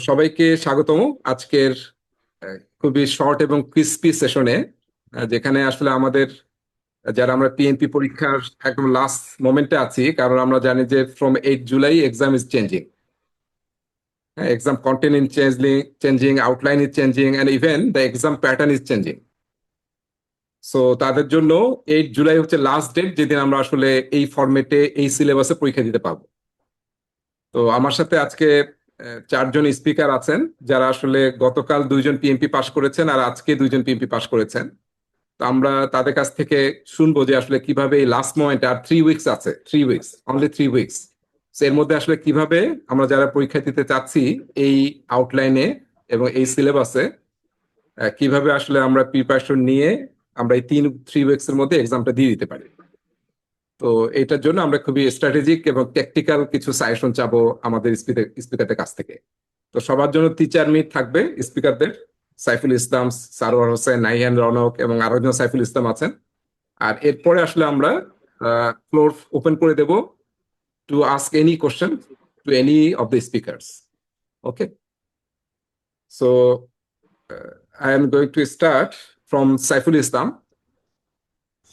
সবাইকে স্বাগতম আজকের খুবই শর্ট এবং ক্রিস্পি সেশনে, যেখানে আসলে আমাদের যারা আমরা পিএনপি পরীক্ষার একদম লাস্ট মোমেন্টে আছি, কারণ আমরা জানি যে from 8 July exam is changing. Exam content is changing, outline is changing, and even the exam pattern is changing. So তাদের জন্য 8 জুলাই হচ্ছে লাস্ট ডেট, যেদিন আমরা আসলে এই ফরম্যাটে এই সিলেবাসে পরীক্ষা দিতে পারবো। তো আমার সাথে আজকে চারজন স্পিকার আছেন, যারা আসলে গতকাল দুইজন পিএমপি পাশ করেছেন আর আজকে দুইজন পিএমপি পাশ করেছেন। তো আমরা তাদের কাছ থেকে শুনবো যে আসলে কিভাবে এই লাস্ট মোমেন্টে, আর 3 উইকস আছে, 3 উইকস, অনলি 3 উইকস, এর মধ্যে আসলে কিভাবে আমরা যারা পরীক্ষা দিতে চাচ্ছি এই আউটলাইনে এবং এই সিলেবাসে, কিভাবে আসলে আমরা প্রিপারেশন নিয়ে আমরা এই 3 উইকস এর মধ্যে এক্সামটা দিয়ে দিতে পারি। তো এটার জন্য আমরা খুবই স্ট্র্যাটেজিক এবং টেকনিক্যাল কিছু সাজেশন চাবো আমাদের স্পিকারদের কাছ থেকে। তো সবার জন্য 3-4 মিনিট থাকবে স্পিকারদের। সাইফুল ইসলাম, সারোয়ার হোসেন, নাহিয়ান রনক এবং আরো একজন সাইফুল ইসলাম আছেন। আর এরপরে আসলে আমরা ফ্লোর ওপেন করে দেব to ask any question to any of the speakers. Okay, so I am going to start from Saiful Islam.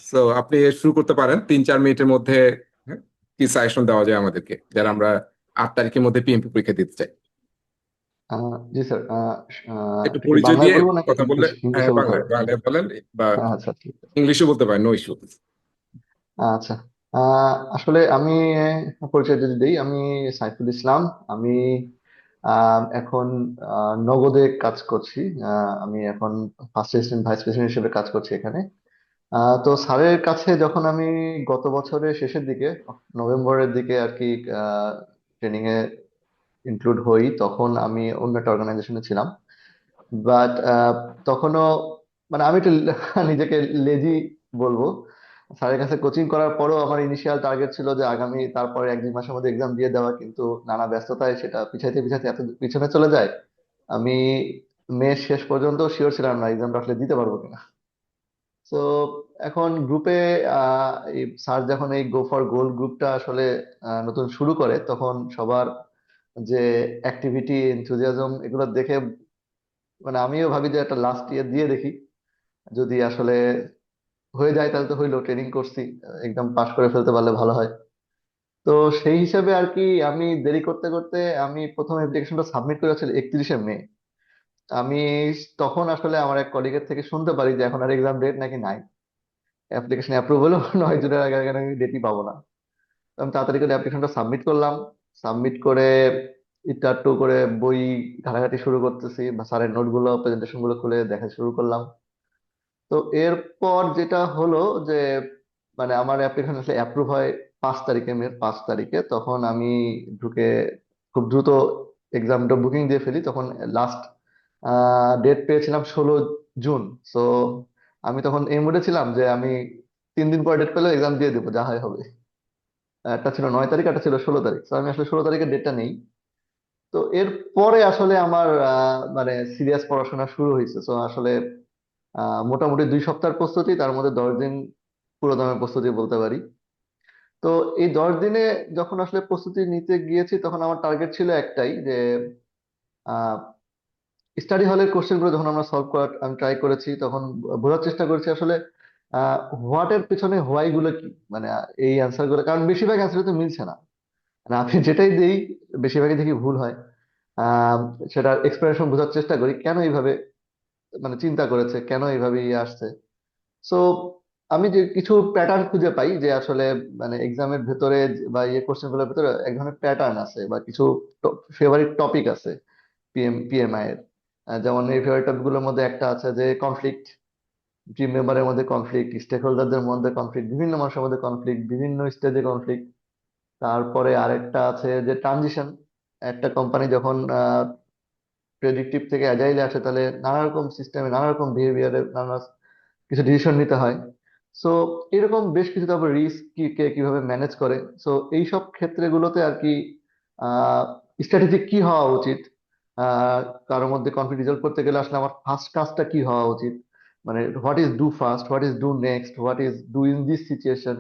So আপনি শুরু করতে পারেন 3-4 মিনিটের মধ্যে। হ্যাঁ, কি সাজেশন দেওয়া যায় আমাদেরকে যারা আমরা 8 তারিখের মধ্যে পিএমপি পরীক্ষা দিতে চাই? জি স্যার। একটু এটা কি পরিচয় বাংলায় দিয়ে বলবো নাকি কথা বললে। ইংলিশ হ্যাঁ, ইংলিশে বলতে বাংলায় হবে? বাংলায় বলেন, বা আচ্ছা, ঠিক আছে। ইংলিশে বলতে পারেন, নো ইস্যু। আচ্ছা। আসলে আমি পরিচয় যদি দিই, আমি সাইফুল ইসলাম। আমি এখন নগদে কাজ করছি। আমি এখন ফার্স্ট অ্যাসিস্ট্যান্ট ভাইস প্রেসিডেন্ট হিসেবে কাজ করছি এখানে। তো স্যারের কাছে যখন আমি গত বছরের শেষের দিকে, নভেম্বরের দিকে আর কি ট্রেনিং এ ইনক্লুড হই, তখন আমি অন্য একটা অর্গানাইজেশনে ছিলাম। বাট তখনও মানে আমি একটু নিজেকে লেজি বলবো। স্যারের কাছে কোচিং করার পরও আমার ইনিশিয়াল টার্গেট ছিল যে আগামী তারপরে 1-2 মাসের মধ্যে এক্সাম দিয়ে দেওয়া, কিন্তু নানা ব্যস্ততায় সেটা পিছাইতে পিছাইতে এত পিছনে চলে যায়। আমি মে শেষ পর্যন্ত শিওর ছিলাম না এক্সামটা আসলে দিতে পারবো কিনা। তো এখন গ্রুপে এই স্যার যখন এই গো ফর গোল গ্রুপটা আসলে নতুন শুরু করে, তখন সবার যে অ্যাক্টিভিটি, এনথুজিয়াজম, এগুলো দেখে মানে আমিও ভাবি যে একটা লাস্ট ইয়ার দিয়ে দেখি, যদি আসলে হয়ে যায় তাহলে তো হইলো, ট্রেনিং করছি, একদম পাশ করে ফেলতে পারলে ভালো হয়। তো সেই হিসাবে আর কি আমি দেরি করতে করতে আমি প্রথম অ্যাপ্লিকেশনটা সাবমিট করেছিল 31শে মে। আমি তখন আসলে আমার এক কলিগের থেকে শুনতে পারি যে এখন আর এক্সাম ডেট নাকি নাই, অ্যাপ্লিকেশন অ্যাপ্রুভ হলো 9 জুনের আগে আগে নাকি ডেটই পাবো না। তো আমি তাড়াতাড়ি করে অ্যাপ্লিকেশনটা সাবমিট করলাম। সাবমিট করে একটু একটু করে বই ঘাটাঘাটি শুরু করতেছি, বা স্যারের নোটগুলো প্রেজেন্টেশন গুলো খুলে দেখা শুরু করলাম। তো এরপর যেটা হলো যে মানে আমার অ্যাপ্লিকেশন আসলে অ্যাপ্রুভ হয় 5 তারিখে, মে 5 তারিখে। তখন আমি ঢুকে খুব দ্রুত এক্সামটা বুকিং দিয়ে ফেলি। তখন লাস্ট ডেট পেয়েছিলাম 16 জুন। তো আমি তখন এই মুডে ছিলাম যে আমি 3 দিন পর ডেট পেলে এক্সাম দিয়ে দেবো, যা হয় হবে। একটা ছিল 9 তারিখ, একটা ছিল 16 তারিখ। তো আমি আসলে 16 তারিখের ডেটটা নেই। তো এর পরে আসলে আমার মানে সিরিয়াস পড়াশোনা শুরু হয়েছে। তো আসলে মোটামুটি 2 সপ্তাহের প্রস্তুতি, তার মধ্যে 10 দিন পুরো দমে প্রস্তুতি বলতে পারি। তো এই 10 দিনে যখন আসলে প্রস্তুতি নিতে গিয়েছি, তখন আমার টার্গেট ছিল একটাই, যে স্টাডি হলের কোশ্চেন গুলো যখন আমরা সলভ করার আমি ট্রাই করেছি, তখন বোঝার চেষ্টা করেছি আসলে হোয়াট এর পেছনে হোয়াই গুলো কি, মানে এই অ্যান্সার গুলো, কারণ বেশিরভাগ অ্যান্সার তো মিলছে না। মানে আমি যেটাই দেই বেশিরভাগই দেখি ভুল হয়। আহ সেটার এক্সপ্লেনেশন বোঝার চেষ্টা করি, কেন এইভাবে মানে চিন্তা করেছে, কেন এইভাবে ইয়ে আসছে। সো আমি যে কিছু প্যাটার্ন খুঁজে পাই যে আসলে মানে এক্সামের ভেতরে বা ইয়ে কোশ্চেন গুলোর ভেতরে এক ধরনের প্যাটার্ন আছে, বা কিছু ফেভারিট টপিক আছে পিএমআই এর। যেমন এই ফেভারিট টপিক গুলোর মধ্যে একটা আছে যে কনফ্লিক্ট, টিম মেম্বারের মধ্যে কনফ্লিক্ট, স্টেক হোল্ডারদের মধ্যে কনফ্লিক্ট, বিভিন্ন মানুষের মধ্যে কনফ্লিক্ট, বিভিন্ন স্টেজে কনফ্লিক্ট। তারপরে আরেকটা আছে যে ট্রানজিশন, একটা কোম্পানি যখন প্রেডিক্টিভ থেকে অ্যাজাইলে আসে, তাহলে নানা রকম সিস্টেমে, নানা রকম বিহেভিয়ারে, নানা কিছু ডিসিশন নিতে হয়। সো এরকম বেশ কিছু। তারপর রিস্ক কি কে কিভাবে ম্যানেজ করে। সো এইসব ক্ষেত্রগুলোতে আর কি আহ স্ট্র্যাটেজি কি হওয়া উচিত, আহ কারোর মধ্যে কনফ্লিক্ট রিজলভ করতে গেলে আসলে আমার ফার্স্ট কাজটা কি হওয়া উচিত, মানে what is do first, what is do next, what is do in this situation.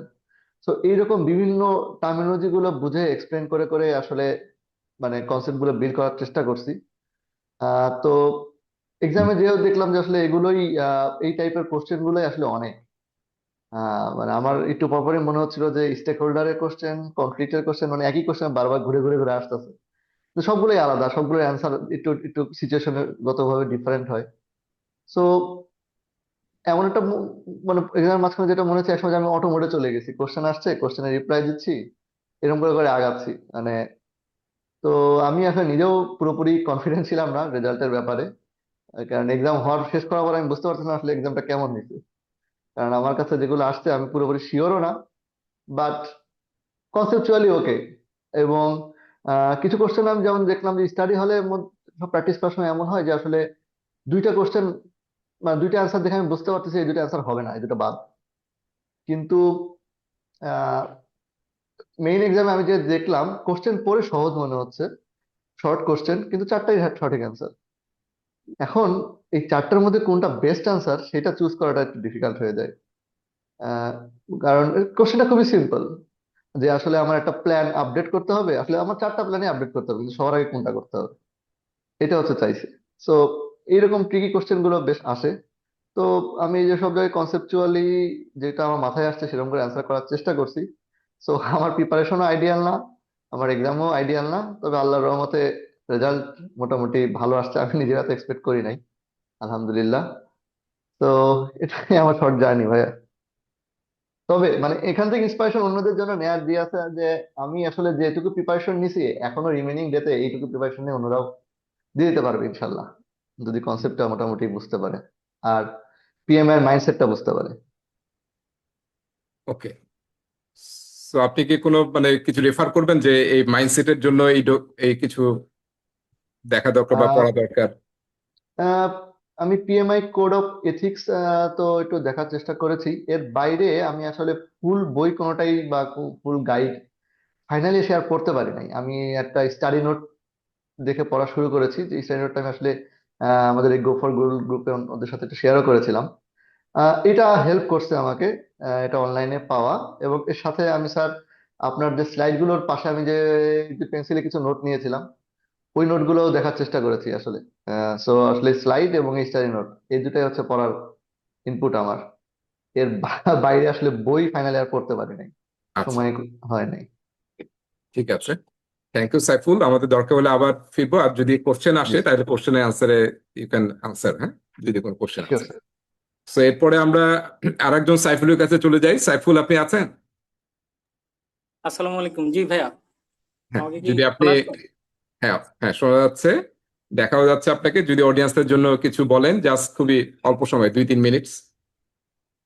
So এইরকম বিভিন্ন টার্মিনোলজি গুলো বুঝে এক্সপ্লেন করে করে আসলে মানে কনসেপ্ট গুলো বিল্ড করার চেষ্টা করছি। তো এক্সামে যেও দেখলাম যে আসলে এগুলোই এই টাইপের কোশ্চেন গুলোই আসলে অনেক মানে আমার একটু পরপরই মনে হচ্ছিল যে স্টেক হোল্ডারের কোশ্চেন, কনফ্লিক্টের কোশ্চেন, মানে একই কোশ্চেন বারবার ঘুরে ঘুরে ঘুরে আসতেছে। তো সবগুলোই আলাদা, সবগুলোর অ্যান্সার একটু একটু সিচুয়েশন গত ভাবে ডিফারেন্ট হয়। সো এমন একটা মানে এক্সামের মাঝখানে যেটা মনে হচ্ছে একসময় যে আমি অটো মোডে চলে গেছি, কোশ্চেন আসছে, কোশ্চেনের রিপ্লাই দিচ্ছি, এরকম করে করে আগাচ্ছি মানে। তো আমি আসলে নিজেও পুরোপুরি কনফিডেন্ট ছিলাম না রেজাল্টের ব্যাপারে। কারণ এক্সাম হওয়ার শেষ করার পর আমি বুঝতে পারছিলাম আসলে এক্সামটা কেমন হয়েছে। কারণ আমার কাছে যেগুলো আসছে আমি পুরোপুরি শিওরও না, বাট কনসেপচুয়ালি ওকে। এবং কিছু কোশ্চেন আমি যেমন দেখলাম যে স্টাডি হলে প্র্যাকটিস করার সময় এমন হয় যে আসলে দুইটা কোশ্চেন মানে দুইটা অ্যান্সার দেখে আমি বুঝতে পারতেছি এই দুইটা অ্যান্সার হবে না, এই দুটো বাদ। কিন্তু মেইন এক্সামে আমি যে দেখলাম কোশ্চেন পড়ে সহজ মনে হচ্ছে, শর্ট কোশ্চেন, কিন্তু চারটাই সঠিক অ্যান্সার। এখন এই চারটার মধ্যে কোনটা বেস্ট অ্যান্সার সেটা চুজ করাটা একটু ডিফিকাল্ট হয়ে যায়। আহ, কারণ কোশ্চেনটা খুবই সিম্পল, যে আসলে আমার একটা প্ল্যান আপডেট করতে হবে, আসলে আমার চারটা প্ল্যানই আপডেট করতে হবে, কিন্তু সবার আগে কোনটা করতে হবে এটা হচ্ছে চাইছে। সো এইরকম ট্রিকি কোশ্চেন গুলো বেশ আসে। তো আমি যে সব জায়গায় কনসেপচুয়ালি যেটা আমার মাথায় আসছে সেরকম করে অ্যান্সার করার চেষ্টা করছি। সো আমার প্রিপারেশনও আইডিয়াল না, আমার এক্সামও আইডিয়াল না, তবে আল্লাহর রহমতে রেজাল্ট মোটামুটি ভালো আসছে, আমি নিজের হাতে এক্সপেক্ট করি নাই, আলহামদুলিল্লাহ। তো এটাই আমার শর্ট জার্নি ভাইয়া। তবে মানে এখান থেকে ইন্সপিরেশন অন্যদের জন্য নেয়ার দিয়ে আছে যে আমি আসলে যেটুকু প্রিপারেশন নিছি এখনো রিমেনিং ডেতে এইটুকু প্রিপারেশন নিয়ে অন্যরাও দিয়ে দিতে পারবে ইনশাল্লাহ, যদি কনসেপ্টটা মোটামুটি বুঝতে পারে আর পিএম এর মাইন্ডসেটটা বুঝতে পারে। ওকে। সো আপনি কি কোনো মানে কিছু রেফার করবেন যে এই মাইন্ডসেটের জন্য এই কিছু দেখা দরকার বা আহ পড়া দরকার? আহ, আমি পিএমআই কোড অফ এথিক্স তো একটু দেখার চেষ্টা করেছি, এর বাইরে আমি আসলে ফুল বই কোনোটাই বা ফুল গাইড ফাইনালি শেয়ার করতে পারি নাই। আমি একটা স্টাডি নোট দেখে পড়া শুরু করেছি, যে স্টাডি নোটটা আমি আসলে আমাদের এই গো ফর গুগল গ্রুপে ওদের সাথে একটু শেয়ারও করেছিলাম। এটা হেল্প করছে আমাকে, এটা অনলাইনে পাওয়া। এবং এর সাথে আমি স্যার আপনার যে স্লাইড গুলোর পাশে আমি যে পেন্সিলে কিছু নোট নিয়েছিলাম ওই নোটগুলো দেখার চেষ্টা করেছি আসলে। সো আসলে স্লাইড এবং স্টাডি নোট এই দুটাই হচ্ছে পড়ার ইনপুট আমার। এর বাইরে আসলে বই ফাইনালি আর পড়তে পারি নাই, আচ্ছা, সময় হয় নাই। ঠিক আছে। Thank you Saiful. আমাদের দরকার হলে আবার ফিরবো, আর যদি কোশ্চেন জি আসে তাহলে কোশ্চেনের আনসারে ইউ ক্যান আনসার, হ্যাঁ, যদি কোনো কোশ্চেন শিওর আছে। স্যার। তো এরপরে আমরা আরেকজন সাইফুলের কাছে চলে যাই। সাইফুল, আপনি আছেন? আসসালামু আলাইকুম। জি ভাইয়া, হ্যাঁ, আমাকে কি যদি আপনি, শোনা যাচ্ছে? হ্যাঁ হ্যাঁ শোনা যাচ্ছে, দেখাও যাচ্ছে আপনাকে। যদি অডিয়েন্সদের জন্য কিছু বলেন, জাস্ট খুবই অল্প সময়, 2-3 মিনিটস।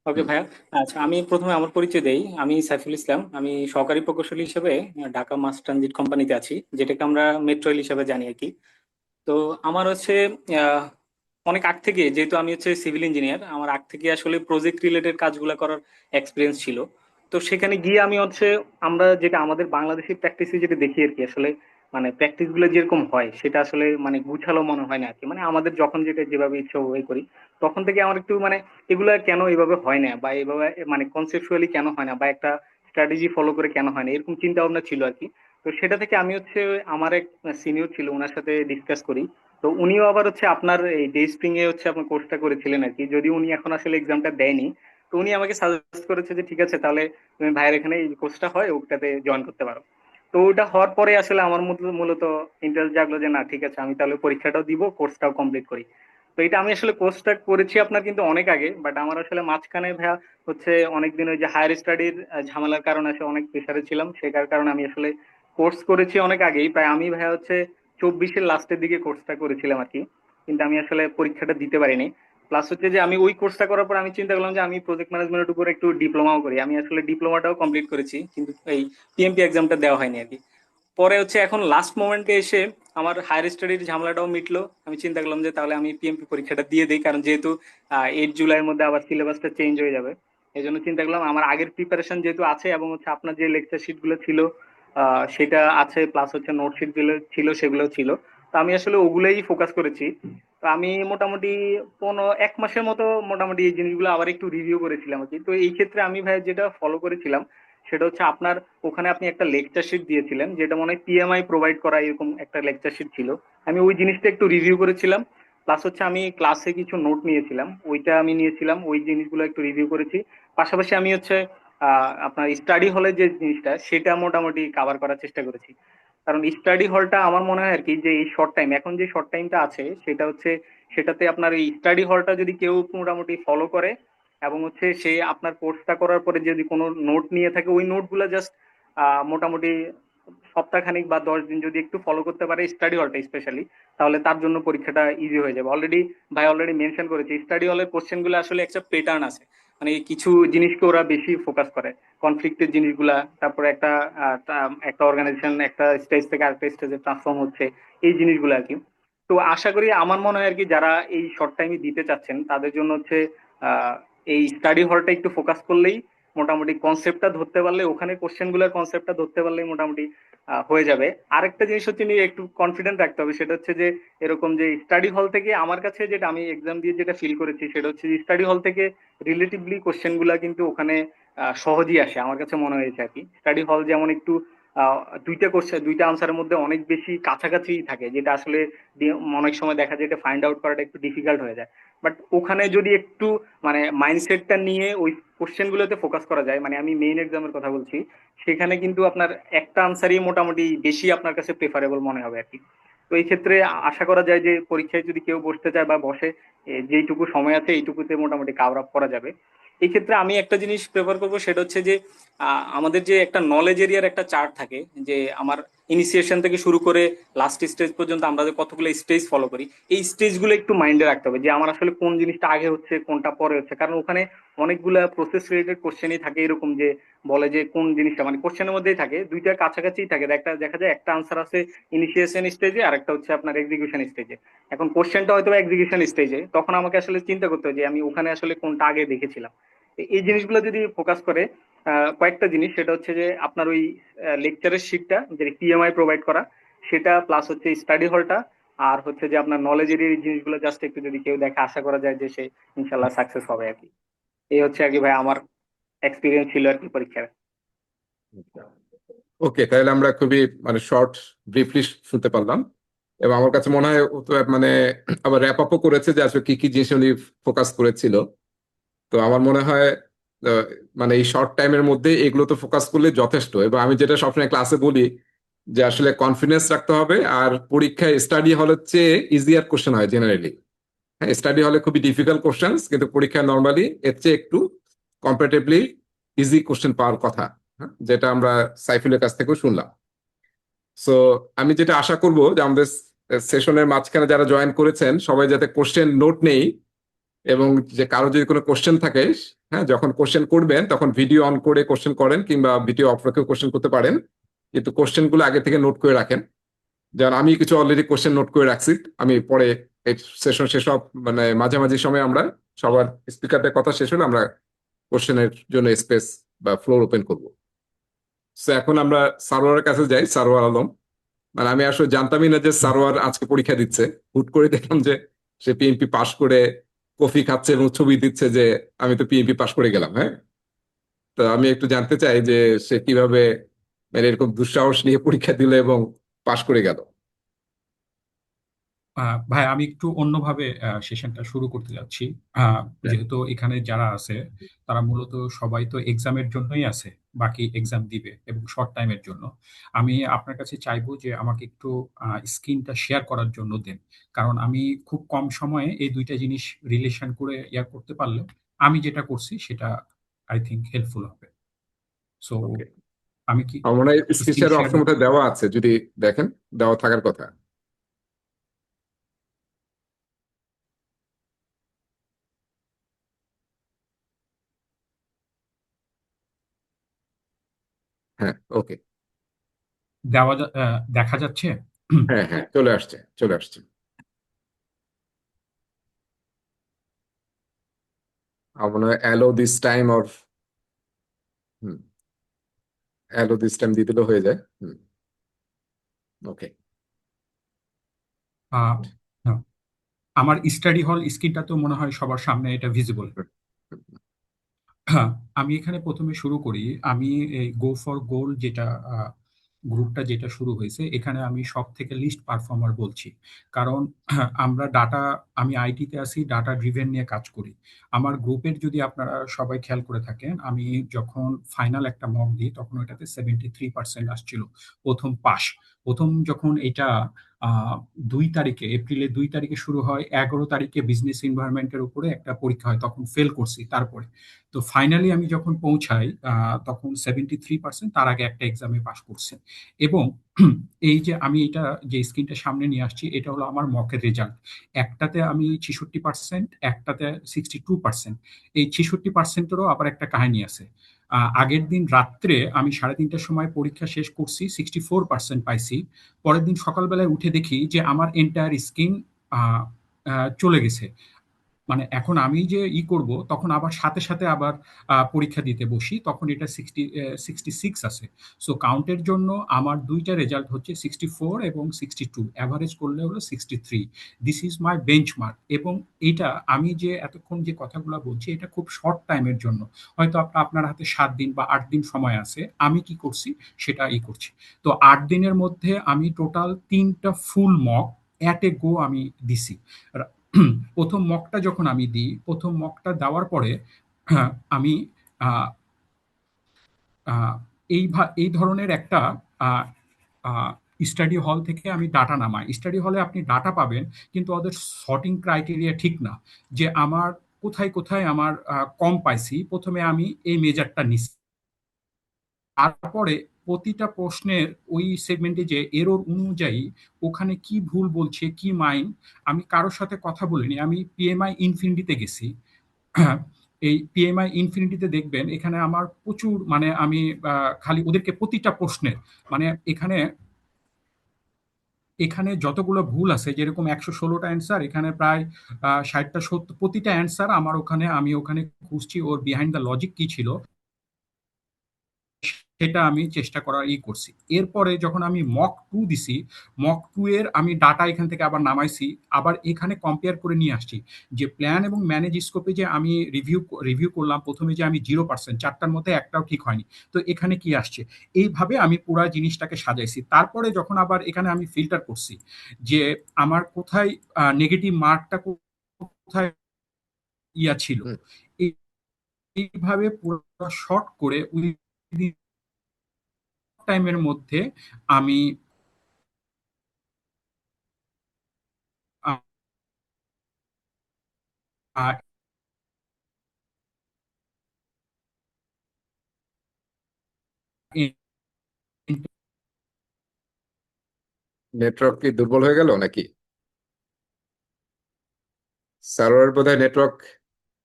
ওকে ভাইয়া। আচ্ছা, আমি প্রথমে আমার পরিচয় দেই। আমি সাইফুল ইসলাম, আমি সহকারী প্রকৌশলী হিসেবে ঢাকা মাস ট্রানজিট কোম্পানিতে আছি, যেটাকে আমরা মেট্রো রেল হিসেবে জানি আর কি। তো আমার হচ্ছে আহ, অনেক আগ থেকে, যেহেতু আমি হচ্ছে সিভিল ইঞ্জিনিয়ার, আমার আগ থেকে আসলে প্রজেক্ট রিলেটেড কাজগুলো করার এক্সপিরিয়েন্স ছিল। তো সেখানে গিয়ে আমি হচ্ছে, আমরা যেটা আমাদের বাংলাদেশি প্র্যাকটিসে যেটা দেখি আর কি, আসলে মানে প্র্যাকটিস গুলো যেরকম হয় সেটা আসলে মানে গুছালো মনে হয় না আর কি। মানে আমাদের যখন যেটা যেভাবে ইচ্ছা ওই করি, তখন থেকে আমার একটু মানে এগুলা কেন এইভাবে হয় না, বা এইভাবে মানে কনসেপচুয়ালি কেন হয় না, বা একটা স্ট্র্যাটেজি ফলো করে কেন হয় না, এরকম চিন্তা ভাবনা ছিল আর কি। তো সেটা থেকে আমি হচ্ছে আমার এক সিনিয়র ছিল, ওনার সাথে ডিসকাস করি। তো উনিও আবার হচ্ছে আপনার এই ডে স্প্রিং এ হচ্ছে আপনার কোর্সটা করেছিলেন আর কি, যদি উনি এখন আসলে এক্সামটা দেয়নি। তো উনি আমাকে সাজেস্ট করেছে যে ঠিক আছে তাহলে তুমি ভাইয়ের এখানে এই কোর্সটা হয় ওটাতে জয়েন করতে পারো। তো ওটা হওয়ার পরে আসলে আমার মূলত ইন্টারেস্ট জাগলো যে না ঠিক আছে, আমি তাহলে পরীক্ষাটাও দিব, কোর্সটাও কমপ্লিট করি। তো এটা আমি আসলে কোর্সটা করেছি আপনার কিন্তু অনেক আগে, বাট আমার আসলে মাঝখানে ভাইয়া হচ্ছে অনেকদিন ওই যে হায়ার স্টাডির ঝামেলার কারণে আসলে অনেক প্রেশারে ছিলাম, সেটার কারণে আমি আসলে কোর্স করেছি অনেক আগেই, প্রায় আমি ভাইয়া হচ্ছে 24-এর লাস্টের দিকে কোর্সটা করেছিলাম আর কি। কিন্তু আমি আসলে পরীক্ষাটা দিতে পারিনি। প্লাস হচ্ছে যে আমি ওই কোর্সটা করার পর আমি চিন্তা করলাম যে আমি প্রজেক্ট ম্যানেজমেন্টের উপর একটু ডিপ্লোমাও করি। আমি আসলে ডিপ্লোমাটাও কমপ্লিট করেছি, কিন্তু এই পিএমপি এক্সামটা দেওয়া হয়নি আর কি। পরে হচ্ছে এখন লাস্ট মোমেন্টে এসে আমার হায়ার স্টাডির ঝামেলাটাও মিটলো, আমি চিন্তা করলাম যে তাহলে আমি পিএমপি পরীক্ষাটা দিয়ে দিই, কারণ যেহেতু 8 জুলাইয়ের মধ্যে আবার সিলেবাসটা চেঞ্জ হয়ে যাবে। এই জন্য চিন্তা করলাম আমার আগের প্রিপারেশন যেহেতু আছে, এবং হচ্ছে আপনার যে লেকচার শিট গুলো ছিল সেটা আছে, প্লাস হচ্ছে নোট শিট গুলো ছিল সেগুলো ছিল। তো আমি আসলে ওগুলোই ফোকাস করেছি। তো আমি মোটামুটি 1 মাসের মতো মোটামুটি এই জিনিসগুলো আবার একটু রিভিউ করেছিলাম আর কি। তো এই ক্ষেত্রে আমি ভাই যেটা ফলো করেছিলাম সেটা হচ্ছে আপনার ওখানে আপনি একটা লেকচার শিট দিয়েছিলেন, যেটা মনে হয় পিএমআই প্রোভাইড করা এরকম একটা লেকচার শিট ছিল। আমি ওই জিনিসটা একটু রিভিউ করেছিলাম, প্লাস হচ্ছে আমি ক্লাসে কিছু নোট নিয়েছিলাম, ওইটা আমি নিয়েছিলাম, ওই জিনিসগুলো একটু রিভিউ করেছি। পাশাপাশি আমি হচ্ছে আপনার স্টাডি হলে যে জিনিসটা সেটা মোটামুটি কাভার করার চেষ্টা করেছি। কারণ স্টাডি হলটা আমার মনে হয় আর কি, যে এই শর্ট টাইম, এখন যে শর্ট টাইমটা আছে সেটা হচ্ছে, সেটাতে আপনার এই স্টাডি হলটা যদি কেউ মোটামুটি ফলো করে, এবং হচ্ছে সে আপনার কোর্সটা করার পরে যদি কোনো নোট নিয়ে থাকে, ওই নোটগুলো জাস্ট মোটামুটি সপ্তাহখানিক বা 10 দিন যদি একটু ফলো করতে পারে স্টাডি হলটা স্পেশালি, তাহলে তার জন্য পরীক্ষাটা ইজি হয়ে যাবে। অলরেডি ভাই অলরেডি মেনশন করেছে, স্টাডি হলের কোশ্চেন গুলো আসলে একটা প্যাটার্ন আছে, মানে কিছু জিনিসকে ওরা বেশি ফোকাস করে, কনফ্লিক্টের জিনিসগুলা, তারপরে একটা অর্গানাইজেশন একটা স্টেজ থেকে আরেকটা স্টেজে ট্রান্সফর্ম হচ্ছে, এই জিনিসগুলো আর কি। তো আশা করি, আমার মনে হয় আর কি, যারা এই শর্ট টাইমে দিতে চাচ্ছেন তাদের জন্য হচ্ছে আহ, এই স্টাডি হলটা একটু ফোকাস করলেই, মোটামুটি কনসেপ্টটা ধরতে পারলে, ওখানে কোশ্চেন গুলোর কনসেপ্টটা ধরতে পারলেই মোটামুটি হয়ে যাবে। আরেকটা জিনিস হচ্ছে নিয়ে একটু কনফিডেন্ট রাখতে হবে, সেটা হচ্ছে যে এরকম যে স্টাডি হল থেকে, আমার কাছে যেটা আমি এক্সাম দিয়ে যেটা ফিল করেছি সেটা হচ্ছে স্টাডি হল থেকে রিলেটিভলি কোশ্চেন গুলা কিন্তু ওখানে সহজেই আসে আমার কাছে মনে হয়েছে আর কি। স্টাডি হল যেমন একটু আহ, দুইটা কোশ্চেন, দুইটা আনসারের মধ্যে অনেক বেশি কাছাকাছি থাকে, যেটা আসলে অনেক সময় দেখা যায় এটা ফাইন্ড আউট করাটা একটু ডিফিকাল্ট হয়ে যায়। বাট ওখানে যদি একটু মানে মাইন্ডসেটটা নিয়ে ওই কোশ্চেন গুলোতে ফোকাস করা যায়, মানে আমি মেইন এক্সামের কথা বলছি, সেখানে কিন্তু আপনার একটা আনসারই মোটামুটি বেশি আপনার কাছে প্রেফারেবল মনে হবে আর কি। তো এই ক্ষেত্রে আশা করা যায় যে পরীক্ষায় যদি কেউ বসতে চায় বা বসে, যেইটুকু সময় আছে এইটুকুতে মোটামুটি কাভার আপ করা যাবে। এই ক্ষেত্রে আমি একটা জিনিস প্রেফার করবো, সেটা হচ্ছে যে আমাদের যে একটা নলেজ এরিয়ার একটা চার্ট থাকে, যে আমার ইনিশিয়েশন থেকে শুরু করে লাস্ট স্টেজ পর্যন্ত আমরা যে কতগুলো স্টেজ ফলো করি, এই স্টেজগুলো একটু মাইন্ডে রাখতে হবে, যে আমার আসলে কোন জিনিসটা আগে হচ্ছে কোনটা পরে হচ্ছে। কারণ ওখানে অনেকগুলা প্রসেস রিলেটেড কোশ্চেনই থাকে এরকম, যে বলে যে কোন জিনিসটা, মানে কোশ্চেনের মধ্যেই থাকে, দুইটা কাছাকাছি থাকে, একটা দেখা যায় একটা আনসার আছে ইনিশিয়েশন স্টেজে আর একটা হচ্ছে আপনার এক্সিকিউশন স্টেজে। এখন কোশ্চেনটা হয়তো এক্সিকিউশন স্টেজে, তখন আমাকে আসলে চিন্তা করতে হবে যে আমি ওখানে আসলে কোনটা আগে দেখেছিলাম। এই জিনিসগুলো যদি ফোকাস করে কয়েকটা জিনিস, সেটা হচ্ছে যে আপনার ওই লেকচারের শিটটা যে পিএমআই প্রোভাইড করা, সেটা প্লাস হচ্ছে স্টাডি হলটা, আর হচ্ছে যে আপনার নলেজের এই জিনিসগুলো জাস্ট একটু যদি কেউ দেখে, আশা করা যায় যে সে ইনশাল্লাহ সাকসেস হবে আর কি। এই হচ্ছে আর কি ভাই আমার এক্সপিরিয়েন্স ছিল আর কি পরীক্ষার। ওকে, তাহলে আমরা খুবই মানে শর্ট ব্রিফলি শুনতে পারলাম, এবং আমার কাছে মনে হয় ও তো মানে আবার র্যাপ আপও করেছে যে আসলে কি কি জিনিস উনি ফোকাস করেছিল। তো আমার মনে হয় আহ, মানে এই শর্ট টাইমের মধ্যে এগুলো তো ফোকাস করলে যথেষ্ট। এবং আমি যেটা সবসময় ক্লাসে বলি যে আসলে কনফিডেন্স রাখতে হবে, আর পরীক্ষায় স্টাডি হলের চেয়ে ইজিয়ার কোশ্চেন হয় জেনারেলি। হ্যাঁ, স্টাডি হলে খুবই ডিফিকাল্ট কোশ্চেন, কিন্তু পরীক্ষায় নর্মালি এর চেয়ে একটু কম্পারেটিভলি ইজি কোশ্চেন পাওয়ার কথা। হ্যাঁ, যেটা আমরা সাইফুলের কাছ থেকেও শুনলাম। সো আমি যেটা আশা করব যে আমাদের সেশনের মাঝখানে যারা জয়েন করেছেন সবাই যাতে কোশ্চেন নোট নেই, এবং যে কারো যদি কোনো কোশ্চেন থাকে, হ্যাঁ, যখন কোশ্চেন করবেন তখন ভিডিও অন করে কোশ্চেন করেন, কিংবা ভিডিও অফ রেখেও কোশ্চেন করতে পারেন, কিন্তু কোশ্চেন গুলো আগে থেকে নোট করে রাখেন। যেমন আমি কিছু অলরেডি কোশ্চেন নোট করে রাখছি, আমি পরে এই সেশন শেষ সব মানে মাঝামাঝি সময় আমরা সবার স্পিকারদের কথা শেষ হলে আমরা কোশ্চেনের জন্য স্পেস বা ফ্লোর ওপেন করব। তো এখন আমরা সারোয়ারের কাছে যাই, সারোয়ার আলম। মানে আমি আসলে জানতামই না যে সারোয়ার আজকে পরীক্ষা দিচ্ছে। হুট করে দেখলাম যে সে পিএমপি পাশ করে কফি খাচ্ছে এবং ছবি দিচ্ছে যে আমি তো পিএমপি পাশ করে গেলাম। হ্যাঁ, তো আমি একটু জানতে চাই যে সে কিভাবে মানে এরকম দুঃসাহস নিয়ে পরীক্ষা দিল এবং পাশ করে গেল। ভাই আমি একটু অন্যভাবে সেশনটা শুরু করতে যাচ্ছি। হ্যাঁ, যেহেতু এখানে যারা আছে তারা মূলত সবাই তো এক্সামের জন্যই আছে, বাকি এক্সাম দিবে এবং শর্ট টাইমের জন্য। আমি আপনার কাছে চাইবো যে আমাকে একটু স্ক্রিনটা শেয়ার করার জন্য দেন, কারণ আমি খুব কম সময়ে এই দুইটা জিনিস রিলেশন করে করতে পারলে আমি যেটা করছি সেটা আই থিংক হেল্পফুল হবে। So okay. আমি কি আমার মনে হয় screen screen share share? Option বোধহয় দেওয়া আছে, যদি দেখেন দেওয়া থাকার কথা। হ্যাঁ, ওকে। দেখা যাচ্ছে? হ্যাঁ হ্যাঁ, চলে আসছে চলে আসছে। আমার মনে হয় allow this time or, hmm, allow this time দিয়ে দিলেও হয়ে যায়। হুম, ওকে। আহ, হ্যাঁ, আমার স্টাডি হল স্ক্রিনটা তো মনে হয় সবার সামনে এটা ভিজিবল। হ্যাঁ, আমি এখানে প্রথমে শুরু করি। আমি এই গো ফর গোল যেটা গ্রুপটা যেটা শুরু হয়েছে, এখানে আমি সব থেকে লিস্ট পারফর্মার বলছি। কারণ আমরা ডাটা, আমি আইটিতে আছি, ডাটা ড্রিভেন নিয়ে কাজ করি। আমার গ্রুপের যদি আপনারা সবাই খেয়াল করে থাকেন, আমি যখন ফাইনাল একটা মক দিই তখন ওটাতে 73% আসছিল প্রথম পাস। প্রথম যখন এটা আহ 2 তারিখে, এপ্রিলের 2 তারিখে শুরু হয়, 11 তারিখে বিজনেস এনভায়রনমেন্টের উপরে একটা পরীক্ষা হয়, তখন ফেল করছি। তারপরে তো ফাইনালি আমি যখন পৌঁছাই তখন 73%, তার আগে একটা এক্সামে পাশ করছে। এবং এই যে আমি এটা যে স্ক্রিনটা সামনে নিয়ে আসছি, এটা হলো আমার মকের রেজাল্ট। একটাতে আমি 66%, একটাতে 62%। এই 66%-এরও আবার একটা কাহিনী আছে। আগের দিন রাত্রে আমি 3:30টার সময় পরীক্ষা শেষ করছি, 64% পাইছি। পরের দিন সকালবেলায় উঠে দেখি যে আমার এন্টায়ার স্ক্রিন চলে গেছে। মানে এখন আমি যে করব, তখন আবার সাথে সাথে আবার পরীক্ষা দিতে বসি, তখন এটা 66 আছে। সো কাউন্টের জন্য আমার দুইটা রেজাল্ট হচ্ছে 64 এবং 62, অ্যাভারেজ করলে হলো 63। This is my benchmark. এবং এটা আমি যে এতক্ষণ যে কথাগুলো বলছি, এটা খুব শর্ট টাইমের জন্য। হয়তো আপনার হাতে 7 দিন বা 8 দিন সময় আছে। আমি কি করছি সেটা করছি। তো 8 দিনের মধ্যে আমি টোটাল 3টা ফুল মক অ্যাট এ গো আমি দিছি। প্রথম মকটা যখন আমি দিই, প্রথম মকটা দেওয়ার পরে আমি আহ, আহ, এই ধরনের একটা স্টাডি হল থেকে আমি ডাটা নামাই। স্টাডি হলে আপনি ডাটা পাবেন, কিন্তু ওদের সর্টিং ক্রাইটেরিয়া ঠিক না, যে আমার কোথায় কোথায় আমার কম পাইছি। প্রথমে আমি এই মেজারটা নিছি, তারপরে প্রতিটা প্রশ্নের ওই সেগমেন্টে যে এরর অনুযায়ী ওখানে কি ভুল বলছে, কি মাইন, আমি কারোর সাথে কথা বলিনি। আমি পিএমআই ইনফিনিটিতে গেছি। এই পিএমআই ইনফিনিটিতে দেখবেন এখানে আমার প্রচুর, মানে আমি খালি ওদেরকে প্রতিটা প্রশ্নের, মানে এখানে এখানে যতগুলো ভুল আছে, যেরকম 116টা অ্যান্সার, এখানে প্রায় 60টা 70, প্রতিটা অ্যান্সার আমার ওখানে, আমি ওখানে খুঁজছি ওর বিহাইন্ড দ্য লজিক কি ছিল, সেটা আমি চেষ্টা করার করছি। এরপরে যখন আমি মক 2 দিছি, মক 2 এর আমি ডাটা এখান থেকে আবার নামাইছি, আবার এখানে কম্পেয়ার করে নিয়ে আসছি যে প্ল্যান এবং ম্যানেজ স্কোপে যে আমি রিভিউ করলাম, প্রথমে যে আমি 0%, 4টার মধ্যে একটাও ঠিক হয়নি, তো এখানে কি আসছে। এইভাবে আমি পুরো জিনিসটাকে সাজাইছি। তারপরে যখন আবার এখানে আমি ফিল্টার করছি যে আমার কোথায় নেগেটিভ মার্কটা কোথায় ছিল, হুম। এইভাবে পুরো শর্ট করে উইদিন টাইমের মধ্যে আমি নেটওয়ার্ক কি দুর্বল হয়ে গেল নাকি? সার্ভার বোধহয় নেটওয়ার্ক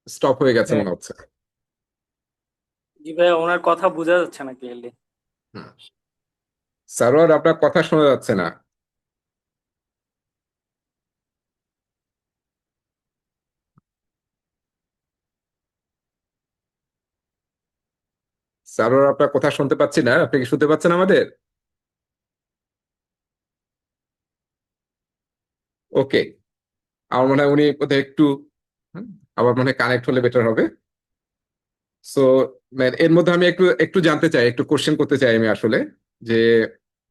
স্টপ হয়ে গেছে হ্যাঁ, মনে হচ্ছে। জি ভাইয়া, ওনার কথা বোঝা যাচ্ছে না ক্লিয়ারলি। হুম। সার্ভার, আপনার কথা শোনা যাচ্ছে না। সার্ভার, আপনার কথা শুনতে পাচ্ছি না। আপনি কি শুনতে পাচ্ছেন আমাদের? ওকে। আমার মনে হয় উনি বোধহয় একটু, হুম, আবার মনে হয় কানেক্ট হলে বেটার হবে। সো এর মধ্যে আমি একটু একটু জানতে চাই, একটু কোশ্চেন করতে চাই আমি আসলে, যে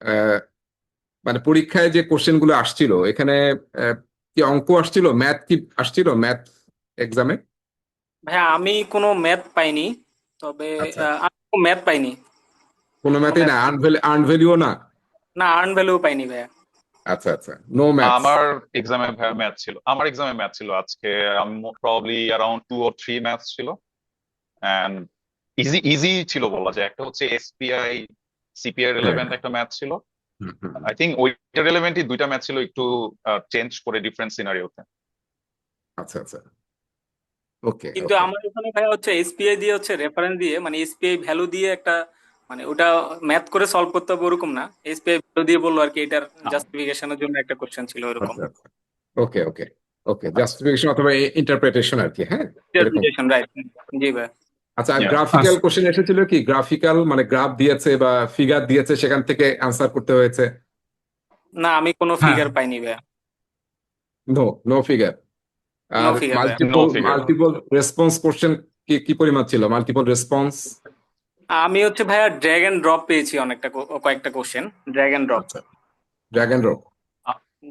আহ, মানে পরীক্ষায় যে কোশ্চেন গুলো আসছিল এখানে, আহ, কি অঙ্ক আসছিল, ম্যাথ কি আসছিল, ম্যাথ এক্সামে? ভাইয়া, আমি কোনো ম্যাথ পাইনি, তবে আচ্ছা, আমি কোনো ম্যাথ পাইনি। কোনো কোনো ম্যাথই ম্যাথ, না, আর্ন ভ্যালিও না? না আর্ন ভ্যালু পাইনি ভাইয়া। আচ্ছা আচ্ছা, নো ম্যাথস। আমার এক্সামে ম্যাথ ছিল। আমার এক্সামে ম্যাথ ছিল আজকে। প্রবাবলি অ্যারাউন্ড 2 or 3 ম্যাথস ছিল। এন্ড ইজি ইজি ছিল বলা যায়। একটা হচ্ছে এসপিআই সিপিআই হ্যাঁ, রিলেভেন্ট একটা ম্যাথ ছিল। হুম, হুম, আই থিঙ্ক ওইটা রিলেভেন্টই দুইটা ম্যাথ ছিল, একটু চেঞ্জ করে ডিফারেন্ট সিনারিওতে। আচ্ছা আচ্ছা, ওকে কিন্তু ওকে। আমার ওখানে ভাইয়া হচ্ছে এসপিআই দিয়ে, হচ্ছে রেফারেন্স দিয়ে, মানে এসপিআই ভ্যালু দিয়ে একটা, মানে ওটা ম্যাথ করে সলভ করতে হবে ওরকম না, এসপিআই ভ্যালু দিয়ে বললো আর কি, এটার জাস্টিফিকেশনের জন্য একটা কোশ্চেন ছিল ওরকম। আচ্ছা আচ্ছা, ওকে ওকে ওকে, জাস্টিফিকেশন অথবা ইন্টারপ্রিটেশন আর কি, হ্যাঁ, এরকম। Interpretation, right. জি ভাই। আচ্ছা, গ্রাফিক্যাল কোশ্চেন এসেছিল কি? গ্রাফিক্যাল মানে গ্রাফ দিয়েছে বা ফিগার দিয়েছে, সেখান থেকে আনসার করতে হয়েছে? না, আমি কোনো হ্যাঁ, ফিগার পাইনি ভাইয়া। No, no figure. নো আর ফিগার ভাইয়া। No multiple figure. Multiple response question কি কি পরিমাণ ছিল, মাল্টিপল রেসপন্স? আমি হচ্ছে ভাইয়া ড্র্যাগ এন্ড ড্রপ পেয়েছি কয়েকটা কোশ্চেন ড্র্যাগ এন্ড ড্রপ। আচ্ছা, ড্র্যাগ এন্ড ড্রপ।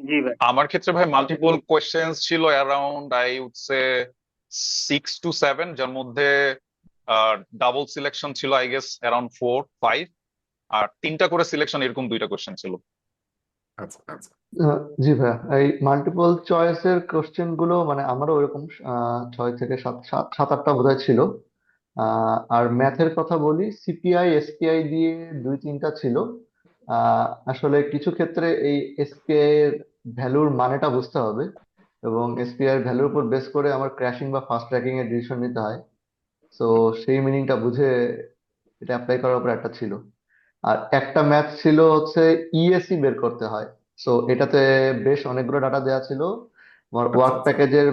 জি ভাই। আমার ক্ষেত্রে ভাই মাল্টিপল কোয়েশ্চেন্স ছিল around I would say 6 to 7, যার মধ্যে ডাবল সিলেকশন ছিল আই গেস অ্যারাউন্ড 4-5, আর 3টা করে সিলেকশন, এরকম 2টা কোয়েশ্চেন ছিল। আচ্ছা আচ্ছা। জি ভাইয়া, এই মাল্টিপল চয়েসের কোশ্চেন গুলো মানে আমারও ওইরকম 6 থেকে 7, 8টা বোধহয় ছিল। আর ম্যাথের কথা বলি, সিপিআই এসপিআই দিয়ে 2-3টা ছিল। আসলে কিছু ক্ষেত্রে এই এসপিআই এর ভ্যালুর মানেটা বুঝতে হবে, এবং এসপিআই এর ভ্যালুর উপর বেস করে আমার ক্র্যাশিং বা ফাস্ট ট্র্যাকিং এর ডিসিশন নিতে হয়। তো সেই মিনিংটা বুঝে এটা অ্যাপ্লাই করার উপর একটা ছিল। আর একটা ম্যাথ ছিল হচ্ছে ইএসি বের করতে হয়। সো এটাতে বেশ অনেকগুলো ডাটা দেওয়া ছিল। আমার আচ্ছা ওয়ার্ক আচ্ছা। প্যাকেজের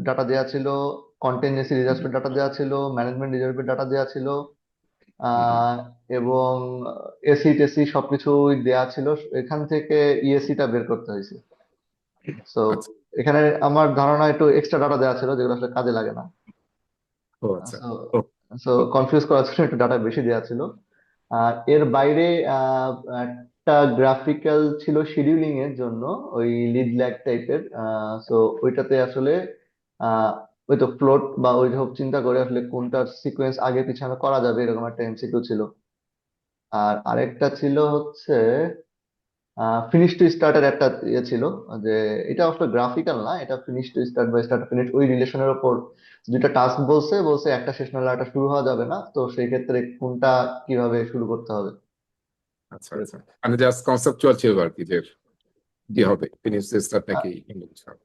ডাটা দেওয়া ছিল, কন্টিনজেন্সি রিজার্ভের ডাটা দেওয়া ছিল, ম্যানেজমেন্ট রিজার্ভের ডাটা দেওয়া ছিল, হুম, হুম। আহ, এবং এসি টেসি সবকিছুই দেওয়া ছিল। এখান থেকে ইএসিটা বের করতে হয়েছে। সো আচ্ছা। এখানে আমার ধারণা একটু এক্সট্রা ডাটা দেওয়া ছিল যেগুলো আসলে কাজে লাগে না। ও আচ্ছা। সো ও সো কনফিউজ করার জন্য একটু ডাটা বেশি দেওয়া ছিল। আর এর বাইরে একটা গ্রাফিক্যাল ছিল শিডিউলিং এর জন্য, ওই লিড ল্যাগ টাইপের। সো ওইটাতে আসলে আহ, ওই তো ফ্লোট বা ওই সব চিন্তা করে আসলে কোনটার সিকোয়েন্স আগে পিছনে করা যাবে, এরকম একটা এমসিকিউ ছিল। আর আরেকটা ছিল হচ্ছে ফিনিশ টু স্টার্টের একটা ইয়ে ছিল, যে এটা আসলে গ্রাফিক্যাল না, এটা ফিনিশ টু স্টার্ট বা স্টার্ট ফিনিশ ওই রিলেশনের উপর দুইটা টাস্ক বলছে বলছে একটা শেষ না হলে একটা শুরু হওয়া যাবে না, তো সেই ক্ষেত্রে কোনটা কিভাবে শুরু করতে হবে আচ্ছা আচ্ছা, এরকম। মানে জাস্ট কনসেপচুয়াল ছিল আর কি, যে কি হবে, ফিনিশ স্টার্ট আ- নাকি ইংলিশ হবে।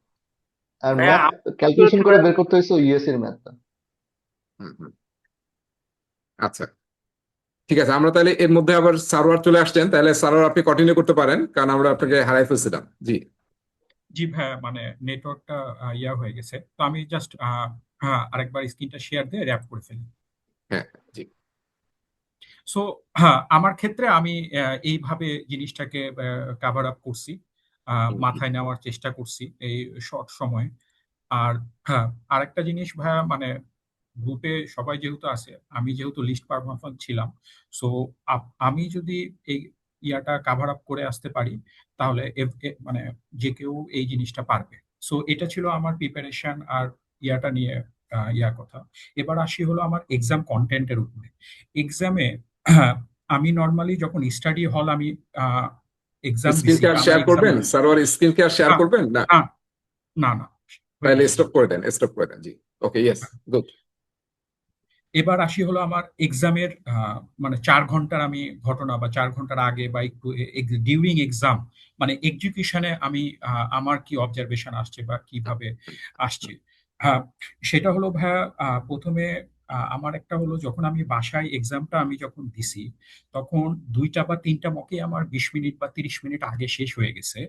আর ভাইয়া ম্যাথ আমার কি ক্যালকুলেশন হচ্ছে করে ভাইয়া, বের করতে হয়েছে ইউএসএর ম্যাথটা। হুম হুম। আচ্ছা, ঠিক আছে, আমরা তাহলে এর মধ্যে আবার সার্ভার চলে আসছেন, তাহলে সার্ভার আপনি কন্টিনিউ করতে পারেন, কারণ আমরা আপনাকে হারাই ফেলছিলাম। জি। জি ভাইয়া, মানে নেটওয়ার্কটা ইয়া হয়ে গেছে, তো আমি জাস্ট আরেকবার স্ক্রিনটা শেয়ার দিয়ে র্যাপ করে ফেলি। হ্যাঁ। জি। সো হ্যাঁ, আমার ক্ষেত্রে আমি এইভাবে জিনিসটাকে কাভার আপ করছি, হুম, হুম, মাথায় নেওয়ার চেষ্টা করছি এই শর্ট সময়ে। আর হ্যাঁ, আরেকটা জিনিস ভাইয়া, মানে গ্রুপে সবাই যেহেতু আছে, আমি যেহেতু লিস্ট পারফরম্যান্স ছিলাম, সো আমি যদি এই ইয়াটা কাভার আপ করে আসতে পারি, তাহলে মানে যে কেউ এই জিনিসটা পারবে। সো এটা ছিল আমার প্রিপারেশন আর ইয়াটা নিয়ে ইয়ার কথা। এবার আসি হলো আমার এক্সাম কন্টেন্টের উপরে। এক্সামে আমি নর্মালি যখন স্টাডি হল আমি এক্সাম স্ক্রিন দিছি, কে আর আমার শেয়ার এক্সাম করবেন, সার্ভার স্ক্রিন কে আর শেয়ার করবেন না? না, না, না, হয়ে তাহলে গেছে। স্টপ করে দেন, স্টপ করে দেন। জি। ওকে, ইয়েস, গুড। এবার আসি হলো আমার এক্সামের মানে 4 ঘন্টার আমি ঘটনা, বা 4 ঘন্টার আগে বা একটু ডিউরিং এক্সাম, মানে এক্সিকিউশনে আমি আমার কি অবজারভেশন আসছে বা কিভাবে আসছে। হ্যাঁ, সেটা হলো ভাইয়া, প্রথমে আমার একটা হলো, যখন আমি বাসায় এক্সামটা আমি যখন দিছি, তখন 2টা বা 3টা মকে আমার 20 মিনিট বা 30 মিনিট আগে শেষ হয়ে গেছে।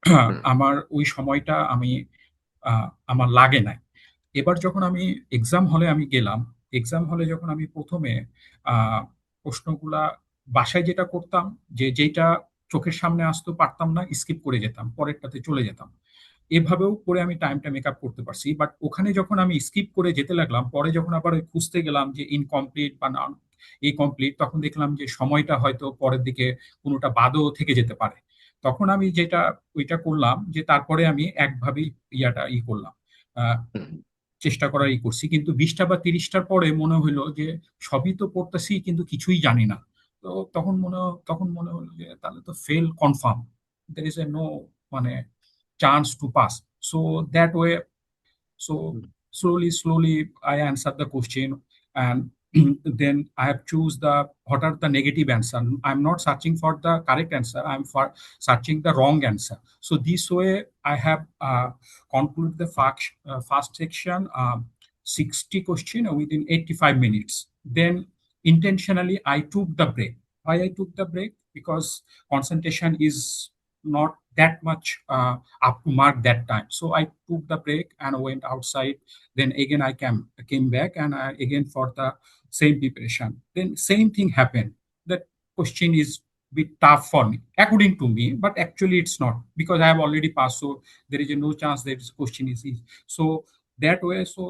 হুম আমার ওই সময়টা আমি আমার লাগে নাই। এবার যখন আমি এক্সাম হলে আমি গেলাম, এক্সাম হলে যখন আমি প্রথমে প্রশ্নগুলা বাসায় যেটা করতাম, যে যেটা চোখের সামনে আসতো পারতাম না, স্কিপ করে যেতাম, পরেরটাতে চলে যেতাম। এভাবেও করে আমি টাইমটা মেক আপ করতে পারছি। বাট ওখানে যখন আমি স্কিপ করে যেতে লাগলাম, পরে যখন আবার ওই খুঁজতে গেলাম যে ইনকমপ্লিট বা নন কমপ্লিট, তখন দেখলাম যে সময়টা হয়তো পরের দিকে কোনোটা বাদও থেকে যেতে পারে। তখন আমি যেটা ওইটা করলাম, যে তারপরে আমি একভাবেই ইয়াটা করলাম, আহ, হুম। চেষ্টা করার করছি। কিন্তু 20টা বা 30টার পরে মনে হইলো যে সবই তো পড়তেছি কিন্তু কিছুই জানি না। তো তখন মনে হলো যে তাহলে তো fail confirm, there is a no মানে chance to pass. So that way, so hmm. slowly, I answer the question, and then I have choose what are the negative answer. I'm not searching for the correct answer. I'm for searching the wrong answer. So this way, I have conclude the first section, 60 question within 85 minutes. Then intentionally, I took the break. Why I took the break? Because concentration is not that much up to mark that time. So I took the break and went outside. Then again I came back, and again for the same preparation. Then same thing happened. That question is bit tough for me, according to me, but actually it's not, because I have already passed. So there is no chance that this question is easy. So that way, so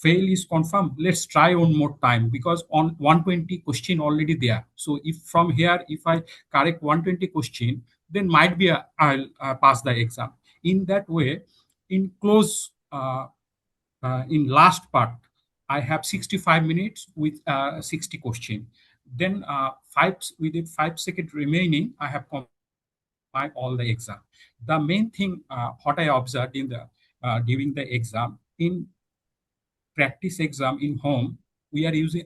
fail is confirmed, let's try one more time, because on 120 question already there. So if from here, if I correct 120 question, then might be I'll pass the exam. In that way, in close in last part, I have 65 minutes with 60 question. Then within 5 seconds remaining, I have completed all the exam. The main thing what I observed in the during the exam, in practice exam in home,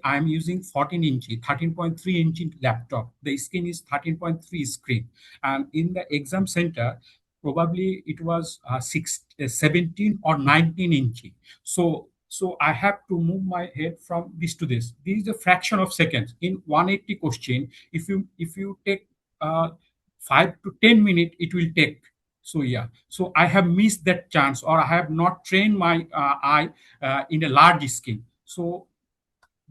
I'm using 14-inch, 13.3-inch laptop. The screen is 13.3 screen. And in the exam center, probably it was 17 or 19-inch. So I have to move my head from this to this. This is a fraction of seconds. In 180 question, if you take 5 to 10 minutes, it will take. So yeah, so I have missed that chance, or I have not trained my eye in a large screen. So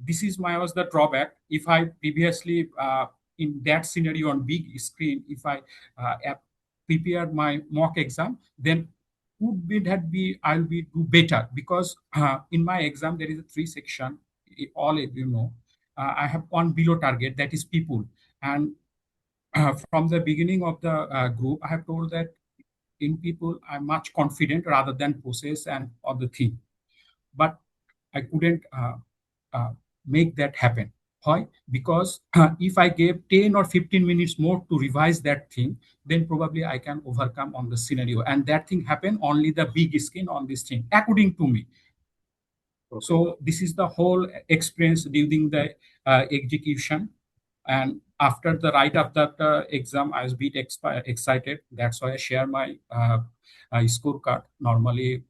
this is was the drawback. If I previously in that scenario on big screen, if I prepared my mock exam, then I'll be do better, because in my exam there is a 3 section. All of you know, I have one below target, that is people, and from the beginning of the group, I have told that in people I'm much confident rather than process and other thing, but I couldn't make that happen. Why? Because if I gave 10 or 15 minutes more to revise that thing, then probably I can overcome on the scenario, and that thing happened only the big skin on this thing, according to me. Okay. So this is the whole experience during the execution. And after the write up that exam, I was a bit excited. That's why I share my scorecard. Normally,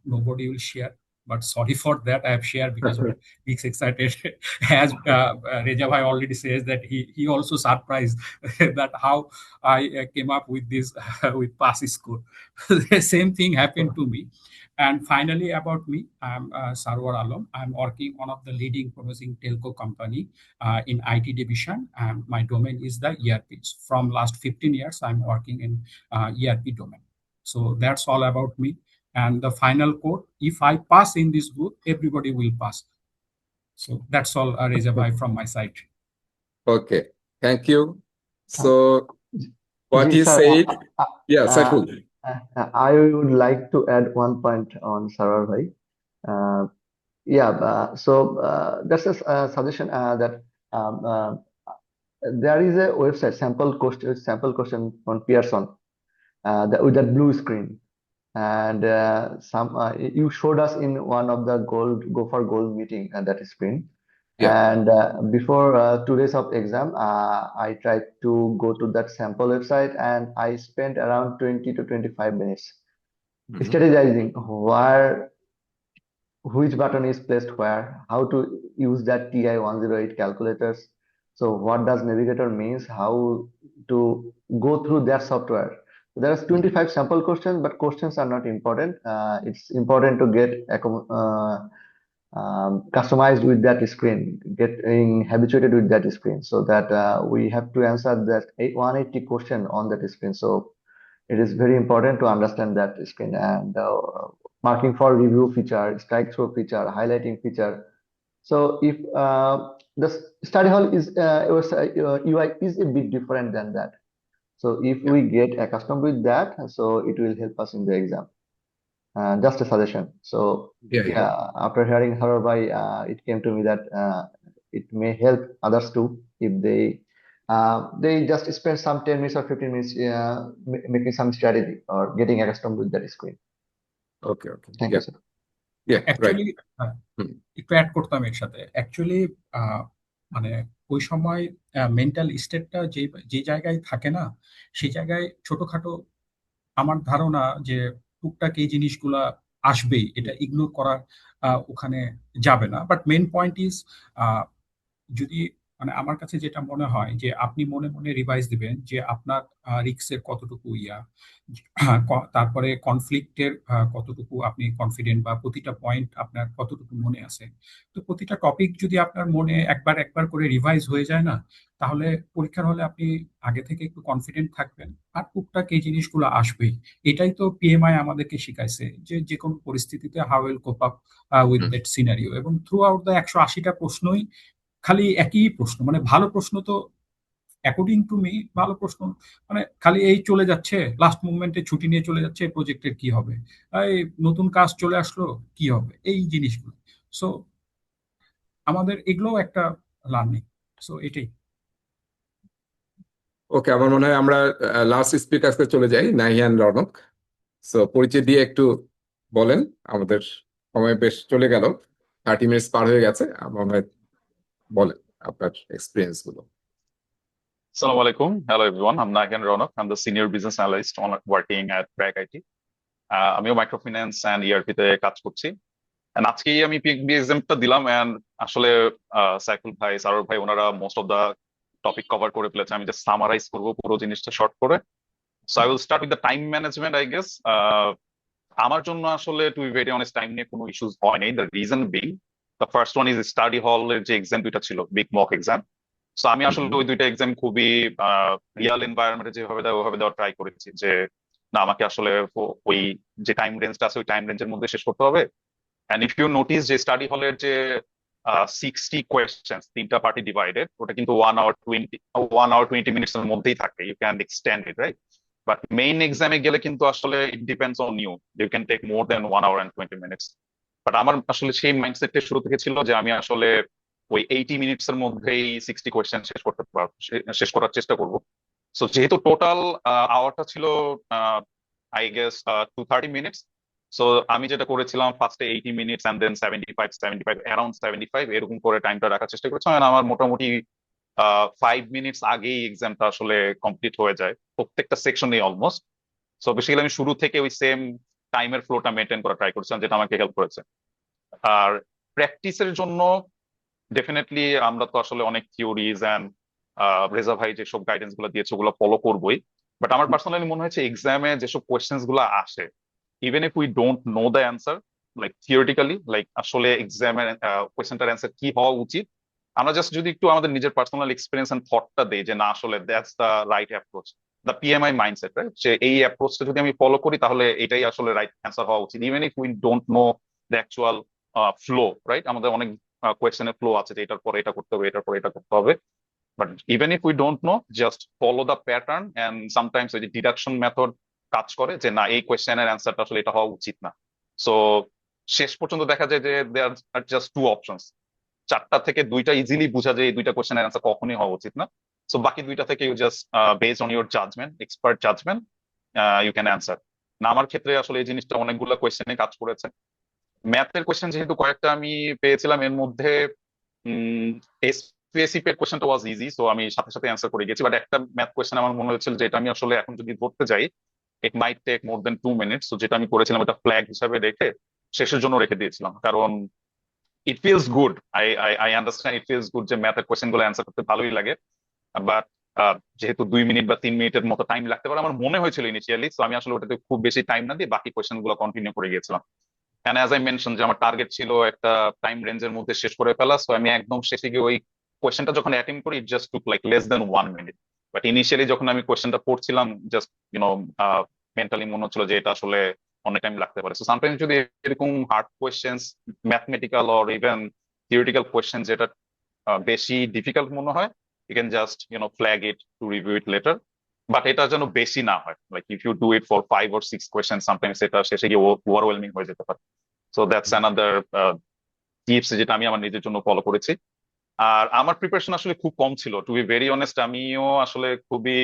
nobody will share, but sorry for that. I have shared because I'm excited. As Reza Bhai already says that he also surprised that how I came up with this with pass score. The same thing happened to me. And finally, about me, I'm Sarwar Alam. I'm working one of the leading promising telco company in IT division, and my domain is the ERPs. From last 15 years, I'm working in ERP domain. So that's all about me. And the final quote: if I pass in this group, everybody will pass. So that's all, Reza Bhai, from my side. Okay, thank you. So what Ji, he sir, said, yeah, uh, Saiful. I would like to add one point on Sarar Bhai. Yeah, that's a suggestion that um, uh, there is a website sample question on Pearson with that blue screen, and you showed us in one of the Go for Gold meeting that screen. Yeah. And before 2 days of exam, I tried to go to that sample website, and I spent around 20 to 25 minutes Mhm. strategizing which button is placed where, how to use that TI-108 calculators. So what does navigator means, how to go through their software. There's 25 sample questions, but questions are not important. It's important to get customized with that screen, getting habituated with that screen, so that we have to answer that 180 question on that screen. So it is very important to understand that screen, and marking for review feature, strike through feature, highlighting feature. So if the study hall is UI is a bit different than that. So if Yeah. we get accustomed with that, so it will help us in the exam. Just a suggestion. So Yeah. yeah, after hearing her by, it came to me that it may help others too if they just spend some 10 minutes or 15 minutes making some strategy or getting accustomed with that screen. Okay. Thank you, Yeah. sir. Yeah. Right. Actually hmm. একটু add করতাম এর সাথে। Actually মানে ওই সময় mental স্টেটটা যে জায়গায় থাকে না, সেই জায়গায় ছোটখাটো আমার ধারণা যে টুকটাক এই জিনিসগুলা আসবেই, এটা ইগনোর করা ওখানে যাবে না। বাট মেইন পয়েন্ট ইজ যদি মানে আমার কাছে যেটা মনে হয় যে আপনি মনে মনে রিভাইজ দিবেন যে আপনার রিস্কের কতটুকু তারপরে কনফ্লিক্টের কতটুকু আপনি কনফিডেন্ট বা প্রতিটা পয়েন্ট আপনার কতটুকু মনে আছে। তো প্রতিটা টপিক যদি আপনার মনে একবার একবার করে রিভাইজ হয়ে যায় না, তাহলে পরীক্ষার হলে আপনি আগে থেকে একটু কনফিডেন্ট থাকবেন আর টুকটাক এই জিনিসগুলো আসবেই। এটাই তো পিএমআই আমাদেরকে শিখাইছে যে যে কোনো পরিস্থিতিতে how will cope up with hmm. That scenario. এবং থ্রু আউট দ্য 180টা প্রশ্নই খালি একই প্রশ্ন, মানে ভালো প্রশ্ন তো অ্যাকর্ডিং টু মি ভালো প্রশ্ন মানে খালি এই চলে যাচ্ছে, লাস্ট মুভমেন্টে ছুটি নিয়ে চলে যাচ্ছে, প্রজেক্টের কি হবে, এই নতুন কাজ চলে আসলো কি হবে, এই জিনিসগুলো। সো আমাদের এগুলোও একটা লার্নিং। সো এটাই। ওকে, আমার মনে হয় আমরা লাস্ট স্পিকারকে চলে যাই, নাহিয়ান রনক। সো পরিচয় দিয়ে একটু বলেন। আমাদের সময় বেশ চলে গেল, 30 মিনিটস পার হয়ে গেছে। আমার মনে হয় বলেন আপনার এক্সপিরিয়েন্স গুলো। Assalamu alaikum. Hello everyone. I'm Nagan Ronak. I'm the senior business analyst working at Bragg IT. আমিও মাইক্রোফিন্যান্স অ্যান্ড ইআরপি তে কাজ করছি। And আজকেই আমি পিএইচডি এক্সামটা দিলাম, এন্ড আসলে সাইফুল ভাই, সারোর ভাই ওনারা most of the topic cover করে ফেলেছে। আমি জাস্ট সামারাইজ করবো পুরো জিনিসটা শর্ট করে। So I will start with the time management, I guess. আমার জন্য আসলে to be very honest time নিয়ে কোনো ইস্যুস হয় নাই। The reason being, the first one is study হলের যে এক্সাম দুইটা ছিল, বিগ মক এক্সাম। সো আমি আসলে ওই দুইটা এক্সাম খুবই রিয়াল এনভায়রনমেন্টে যেভাবে দেওয়া ওভাবে দেওয়ার ট্রাই করেছি, যে না আমাকে আসলে ওই যে টাইম রেঞ্জটা আছে ওই টাইম রেঞ্জের মধ্যে শেষ করতে হবে। এন্ড ইফ ইউ নোটিস যে স্টাডি হলের যে 60 কোয়েশ্চেন, তিনটা পার্টি ডিভাইডেড, ওটা কিন্তু 1 hour 20 মিনিটস এর মধ্যেই থাকে। You can extend it, right? But main এক্সামে গেলে কিন্তু আসলে it depends on you, you can take more than 1 hour and 20 minutes. But আমার আসলে সেই মাইন্ডসেটটা শুরু থেকে ছিল যে আমি আসলে ওই 80 মিনিটস এর মধ্যেই 60 কোয়েশ্চেন শেষ করার চেষ্টা করব। সো যেহেতু টোটাল আওয়ারটা ছিল আই গেস 230 মিনিটস, সো আমি যেটা করেছিলাম ফার্স্টে 80 মিনিটস অ্যান্ড দেন 75 অ্যারাউন্ড 75 এরকম করে টাইমটা রাখার চেষ্টা করেছিলাম। And আমার মোটামুটি 5 মিনিটস আগেই এক্সামটা আসলে কমপ্লিট হয়ে যায় প্রত্যেকটা সেকশনে অলমোস্ট। সো বেসিক্যালি আমি শুরু থেকে ওই সেম টাইমের ফ্লোটা মেনটেন করা ট্রাই করছিলাম, যেটা আমাকে হেল্প করেছে। আর প্র্যাকটিসের জন্য ডেফিনেটলি আমরা তো আসলে অনেক থিওরিজ অ্যান্ড রেজা ভাই যেসব গাইডেন্স গুলো দিয়েছে ওগুলো ফলো করবোই। বাট আমার পার্সোনালি মনে হয়েছে এক্সামে যেসব কোয়েশ্চেন্স গুলো আসে, even if we don't know the answer, like theoretically, like আসলে এক্সামের কোয়েশ্চেনটার অ্যান্সার কি হওয়া উচিত, আমরা জাস্ট যদি একটু আমাদের নিজের পার্সোনাল এক্সপিরিয়েন্স এন্ড থটটা দেই যে না আসলে that's the right approach, the PMI mindset, right? যে এই অ্যাপ্রোচটা যদি আমি ফলো করি তাহলে এটাই আসলে রাইট অ্যান্সার হওয়া উচিত, even if we don't know the actual flow, right? আমাদের অনেক কোয়েশ্চেনের ফ্লো আছে যে এটার পরে এটা করতে হবে, এটার পরে এটা করতে হবে। But even if we don't know, just follow the pattern. And sometimes ওই যে ডিডাকশন মেথড কাজ করে, যে না এই কোয়েশ্চেনের অ্যান্সারটা আসলে এটা হওয়া উচিত না। সো শেষ পর্যন্ত দেখা যায় যে দেয়ার আর জাস্ট টু অপশনস, চারটা থেকে দুইটা ইজিলি বোঝা যায় এই দুইটা কোয়েশ্চেনের অ্যান্সার কখনই হওয়া উচিত না। সো বাকি দুইটা থেকে you just based on your judgement, expert judgement, you can answer. না আমার ক্ষেত্রে আসলে এই জিনিসটা অনেকগুলো কোয়েশ্চেনে কাজ করেছে। ম্যাথের কোয়েশ্চেন যেহেতু কয়েকটা আমি পেয়েছিলাম, এর মধ্যে এসপিএসসি এর কোয়েশ্চেনটা ওয়াজ ইজি, সো আমি সাথে সাথে অ্যান্সার করে গেছি। বাট একটা ম্যাথ কোয়েশ্চেন আমার মনে হয়েছিল যে এটা আমি আসলে এখন যদি ধরতে যাই ইট মাইট টেক মোর দেন 2 মিনিটস। তো যেটা আমি করেছিলাম ওটা ফ্ল্যাগ হিসাবে রেখে শেষের জন্য রেখে দিয়েছিলাম, কারণ it feels good. I understand it feels good যে ম্যাথের কোয়েশ্চেন গুলো অ্যান্সার করতে ভালোই লাগে। বাট যেহেতু 2 মিনিট বা 3 মিনিটের মতো টাইম লাগতে পারে আমার মনে হয়েছিল ইনিশিয়ালি, তো আমি আসলে ওটাতে খুব বেশি টাইম না দিয়ে বাকি কোয়েশ্চেন গুলো কন্টিনিউ করে গিয়েছিলাম। এন্ড অ্যাজ আই মেনশন যে আমার টার্গেট ছিল একটা টাইম রেঞ্জের মধ্যে শেষ করে ফেলা, সো আমি একদম শেষে গিয়ে ওই কোয়েশ্চেনটা যখন অ্যাটেম্প করি it just took like less than 1 minute. But initially যখন আমি কোয়েশ্চেনটা পড়ছিলাম জাস্ট ইউনো মেন্টালি মনে হচ্ছিল যে এটা আসলে অনেক টাইম লাগতে পারে। সো সামটাইমস যদি এরকম hard questions, mathematical or even theoretical question যেটা বেশি ডিফিকাল্ট মনে হয়, you can just flag it to review it later. But এটা যেন বেশি না হয়, like if you do it for 5 or 6 question sometimes এটা শেষে গিয়ে ওভারওয়েলমিং হয়ে যেতে পারে। সো দ্যাটস অ্যানাদার টিপস যেটা আমি আমার নিজের জন্য ফলো করেছি। আর আমার প্রিপারেশন আসলে খুব কম ছিল, টু বি ভেরি অনেস্ট। আমিও আসলে খুবই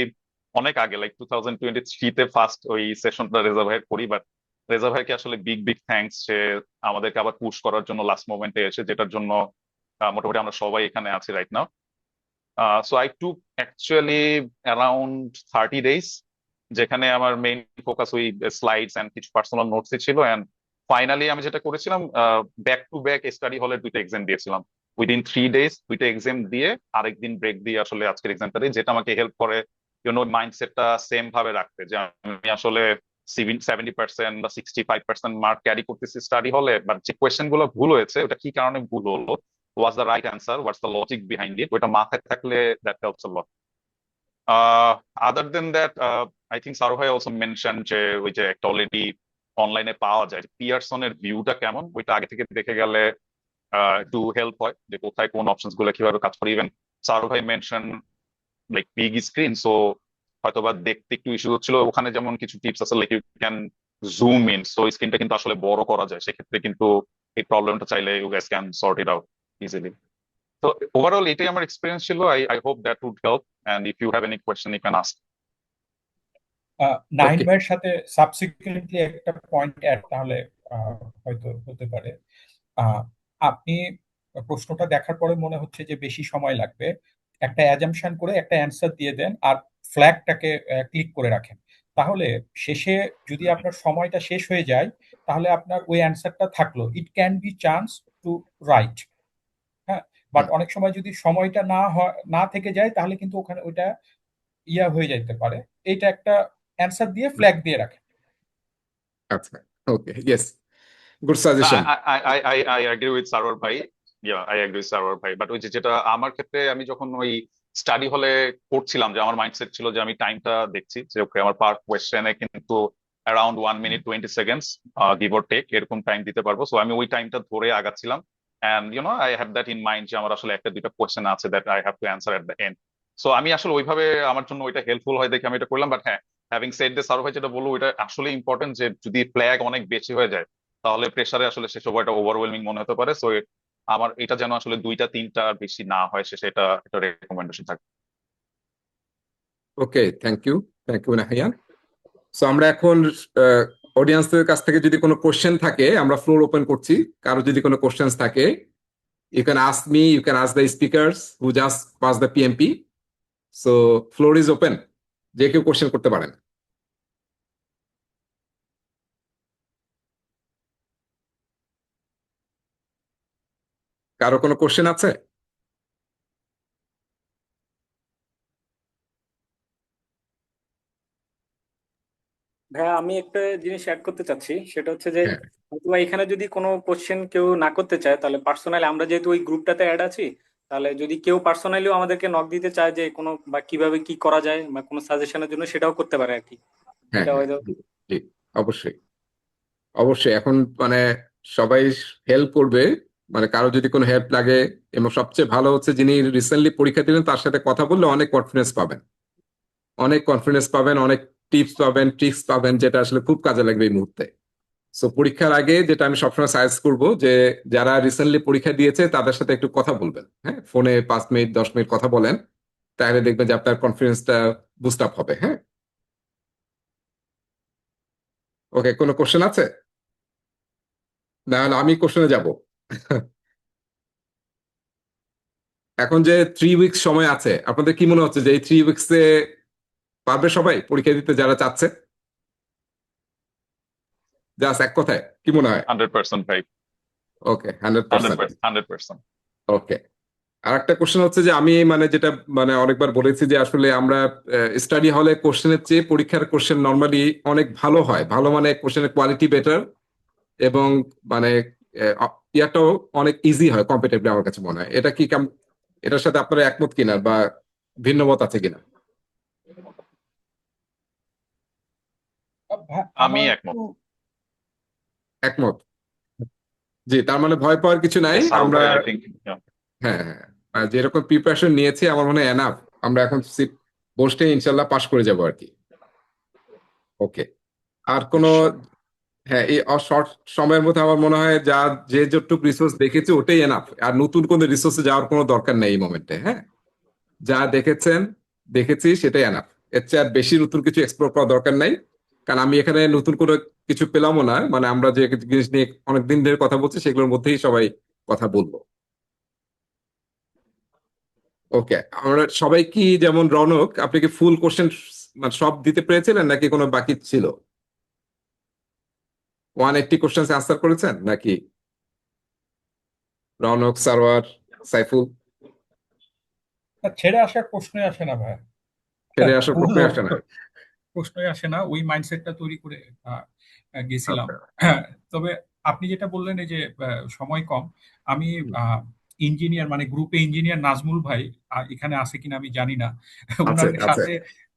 অনেক আগে লাইক 2023-তে ফার্স্ট ওই সেশনটা রেজা ভাইয়ের করি। বাট রেজা ভাইকে আসলে বিগ বিগ থ্যাঙ্কস, সে আমাদেরকে আবার পুশ করার জন্য লাস্ট মোমেন্টে এসে, যেটার জন্য মোটামুটি আমরা সবাই এখানে আছি right now. So I took actually around 30 days, যেখানে আমার মেইন ফোকাস ওই স্লাইডস এন্ড কিছু পার্সোনাল নোটসই ছিল। এন্ড ফাইনালি আমি যেটা করেছিলাম ব্যাক টু ব্যাক স্টাডি হলের দুইটা এক্সাম দিয়েছিলাম। উইদিন 3 days দুইটা এক্সাম দিয়ে আরেকদিন ব্রেক দিয়ে আসলে আজকের এক্সামটা দিই, যেটা আমাকে হেল্প করে মাইন্ডসেটটা সেম ভাবে রাখতে, যে আমি আসলে 70% বা 65% মার্ক ক্যারি করতেছি স্টাডি হলে, বাট যে কোয়েশ্চেন গুলো ভুল হয়েছে ওটা কি কারণে ভুল হলো, what's the right answer, what's the logic behind it, ওটা মাথায় থাকলে that helps a lot. Other than that, I think Saro ভাই অলসো মেনশন যে ওই যে একটা অলরেডি অনলাইনে পাওয়া যায় পিয়ারসনের ভিউটা কেমন, ওইটা আগে থেকে দেখে গেলে একটু হেল্প হয় যে কোথায় কোন অপশনস গুলো কিভাবে কাজ করে। ইভেন সারো ভাই mention like big screen, so হয়তোবা দেখতে একটু ইস্যু হচ্ছিল, ওখানে যেমন কিছু টিপস আছে like you can zoom in, so স্ক্রিনটা কিন্তু আসলে বড় করা যায়, সেক্ষেত্রে কিন্তু এই প্রবলেমটা চাইলে you guys can sort it out easily. তো ওভারঅল এটাই আমার এক্সপিরিয়েন্স ছিল। I hope that would help, and if you have any question you can ask. Nahid okay, ভাইয়ের সাথে সাবসিকুয়েন্টলি একটা পয়েন্ট অ্যাড তাহলে হয়তো হতে পারে। আহ, আপনি প্রশ্নটা দেখার পরে মনে হচ্ছে যে বেশি সময় লাগবে, একটা অ্যাজাম্পশন করে একটা অ্যান্সার দিয়ে দেন আর ফ্ল্যাগটাকে ক্লিক করে রাখেন। তাহলে শেষে যদি আপনার সময়টা শেষ হয়ে যায় তাহলে আপনার ওই অ্যান্সারটা থাকলো, it can be chance to right. হ্যাঁ, বাট অনেক সময় যদি সময়টা না থেকে যায় তাহলে কিন্তু ওখানে ওইটা হয়ে যেতে পারে। এইটা একটা অ্যান্সার দিয়ে ফ্ল্যাগ দিয়ে রাখেন। আচ্ছা, okay, yes, good suggestion. I agree with Sarwar ভাই, আই এগ্রি উইথ সারোয়ার ভাই, বাট ওই যে যেটা আমার ক্ষেত্রে আমি যখন ওই স্টাডি হলে করছিলাম, যে আমার মাইন্ডসেট ছিল যে আমি টাইমটা দেখছি যে ওকে আমার পার কোয়েশ্চেনে কিন্তু around 1 minute 20 seconds give or take এরকম টাইম দিতে পারবো, সো আমি ওই টাইমটা ধরে আগাচ্ছিলাম। And I have that in mind যে আমার আসলে একটা দুইটা কোয়েশ্চেন আছে that I have to answer at the end. So আমি আসলে ওইভাবে আমার জন্য ওইটা হেল্পফুল হয় দেখে আমি এটা করলাম। বাট হ্যাঁ, হ্যাভিং সেড দিস, সারো ভাই যেটা বললো ওইটা আসলে ইম্পর্টেন্ট, যে যদি ফ্ল্যাগ অনেক বেশি হয়ে যায় তাহলে প্রেসারে আসলে সে সময়টা ওভারওয়েলমিং মনে হতে পারে। সো আমার এটা যেন আসলে দুইটা তিনটা বেশি না হয়, সে সেটা একটা রেকমেন্ডেশন থাকে। ওকে, থ্যাংক ইউ নাহিয়ান। সো আমরা এখন অডিয়েন্সদের কাছ থেকে যদি কোনো কোশ্চেন থাকে আমরা ফ্লোর ওপেন করছি। কারো যদি কোনো কোশ্চেন থাকে, you can ask me, you can ask the speakers who just pass the PMP. So floor is open, যে কেউ কোশ্চেন করতে পারেন। কারো কোনো কোশ্চেন আছে? ভাইয়া আমি একটা জিনিস অ্যাড করতে চাচ্ছি, সেটা হচ্ছে যে হ্যাঁ, হয়তোবা এখানে যদি কোনো কোশ্চেন কেউ না করতে চায় তাহলে পার্সোনালি, আমরা যেহেতু ওই গ্রুপটাতে অ্যাড আছি, তাহলে যদি কেউ পার্সোনালিও আমাদেরকে নক দিতে চায় যে কোনো বা কিভাবে কি করা যায় বা কোনো সাজেশনের জন্য, সেটাও করতে পারে আর কি। হ্যাঁ, এটা হ্যাঁ, হয়তো জি, জি, অবশ্যই, অবশ্যই। এখন মানে সবাই হেল্প করবে, মানে কারো যদি কোনো হেল্প লাগে। এবং সবচেয়ে ভালো হচ্ছে যিনি রিসেন্টলি পরীক্ষা দিলেন তার সাথে কথা বললে অনেক কনফিডেন্স পাবেন, অনেক কনফিডেন্স পাবেন, অনেক টিপস পাবেন, ট্রিক্স পাবেন, যেটা আসলে খুব কাজে লাগবে এই মুহূর্তে। সো পরীক্ষার আগে যেটা আমি সবসময় সাজেস্ট করবো, যে যারা রিসেন্টলি পরীক্ষা দিয়েছে তাদের সাথে একটু কথা বলবেন, হ্যাঁ, ফোনে 5 মিনিট 10 মিনিট কথা বলেন, তাহলে দেখবেন যে আপনার কনফিডেন্সটা বুস্ট আপ হবে। হ্যাঁ, ওকে, কোনো কোশ্চেন আছে? না হলে আমি কোশ্চেনে যাব। এখন যে 3 উইকস সময় আছে, আপনাদের কি মনে হচ্ছে যে এই 3 উইকসে পারবে সবাই পরীক্ষা দিতে যারা চাচ্ছে? জাস্ট এক কথায় কি মনে হয়? 100% ভাই, ওকে, 100%। 100%। ওকে, আর একটা কোশ্চেন হচ্ছে যে আমি মানে যেটা মানে অনেকবার বলেছি যে আসলে আমরা স্টাডি হলে কোশ্চেনের চেয়ে পরীক্ষার কোশ্চেন নর্মালি অনেক ভালো হয়, ভালো মানে কোশ্চেনের কোয়ালিটি বেটার, এবং মানে ইয়াটাও অনেক ইজি হয় কম্পিটিটিভলি, আমার কাছে মনে হয়। এটা কি এটার সাথে আপনারা একমত কিনা বা ভিন্ন মত আছে কিনা? আমি আমার একমত। একটু একমত, জি। তার মানে ভয় পাওয়ার কিছু নাই। সারো আমরা ভাই আই থিঙ্ক হ্যাঁ, হ্যাঁ, যেরকম প্রিপারেশন নিয়েছি আমার মনে হয় এনাফ। আমরা এখন সিট বসতে ইনশাল্লাহ পাশ করে যাব আর কি। ওকে, আর কোনো? হ্যাঁ, এই শর্ট সময়ের মধ্যে আমার মনে হয় যা যে যতটুকু রিসোর্স দেখেছি ওটাই এনাফ, আর নতুন কোনো রিসোর্সে যাওয়ার কোনো দরকার নেই এই মোমেন্টে। হ্যাঁ, যা দেখেছি সেটাই এনাফ। এর চেয়ে আর বেশি নতুন কিছু এক্সপ্লোর করার দরকার নাই, কারণ আমি এখানে নতুন কোনো কিছু পেলামও না। মানে আমরা যে জিনিস নিয়ে অনেকদিন ধরে কথা বলছি সেগুলোর মধ্যেই সবাই কথা বলবো। ওকে, আমরা সবাই কি, যেমন রৌনক, আপনি কি ফুল কোশ্চেন মানে সব দিতে পেরেছিলেন নাকি কোনো বাকি ছিল? 180 কোশ্চেন আনসার করেছেন নাকি? রৌনক, সারোয়ার, সাইফুল? ছেড়ে আসার প্রশ্নই আসে না ভাইয়া। ছেড়ে আসার ও প্রশ্নই আসে না। প্রশ্নই আসে না, ওই মাইন্ডসেটটা তৈরি করে গেছিলাম। আচ্ছা। তবে আপনি যেটা বললেন এই যে সময় কম, আমি হুম। ইঞ্জিনিয়ার মানে গ্রুপে ইঞ্জিনিয়ার নাজমুল ভাই এখানে আছে কিনা আমি জানি না, আছে ওনার আছে। সাথে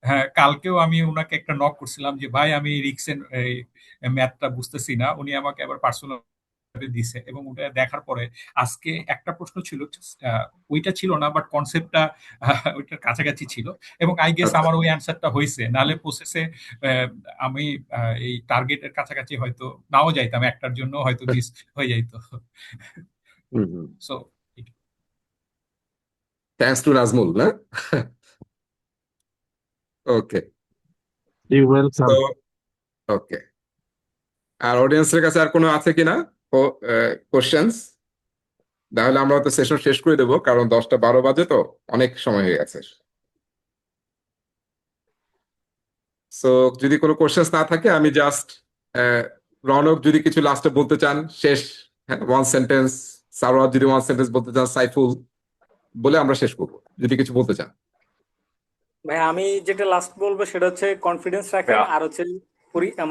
হ্যাঁ কালকেও আমি ওনাকে একটা নক করছিলাম যে ভাই আমি রিক্সের ম্যাথটা বুঝতেছি না, উনি আমাকে আবার পার্সোনাল দিছে এবং ওটা দেখার পরে আজকে একটা প্রশ্ন ছিল, ওইটা ছিল না বাট কনসেপ্টটা ওইটার কাছাকাছি ছিল এবং আই গেস আচ্ছা। আমার ওই অ্যান্সারটা হয়েছে, নাহলে প্রসেসে আমি এই টার্গেটের কাছাকাছি হয়তো নাও যাইতাম, একটার জন্য হয়তো মিস হয়ে যাইতো। সো থ্যাঙ্কস টু নাজমুল না? ওকে। You welcome. তো ওকে, আর অডিয়েন্সের কাছে আর কোনো আছে কিনা কোশ্চেন্স? তাহলে আমরা তো সেশন শেষ করে দেবো, কারণ 10টা 12 বাজে, তো অনেক সময় হয়ে গেছে। সো যদি কোনো কোশ্চেন্স না থাকে, আমি জাস্ট রনক যদি কিছু লাস্টে বলতে চান, শেষ ওয়ান সেন্টেন্স, সারোয়ার যদি ওয়ান সেন্টেন্স বলতে চান, সাইফুল বলে আমরা শেষ করবো যদি কিছু বলতে চান। ভাই আমি যেটা লাস্ট বলবো সেটা হচ্ছে কনফিডেন্স রাখেন, Yeah. আর হচ্ছে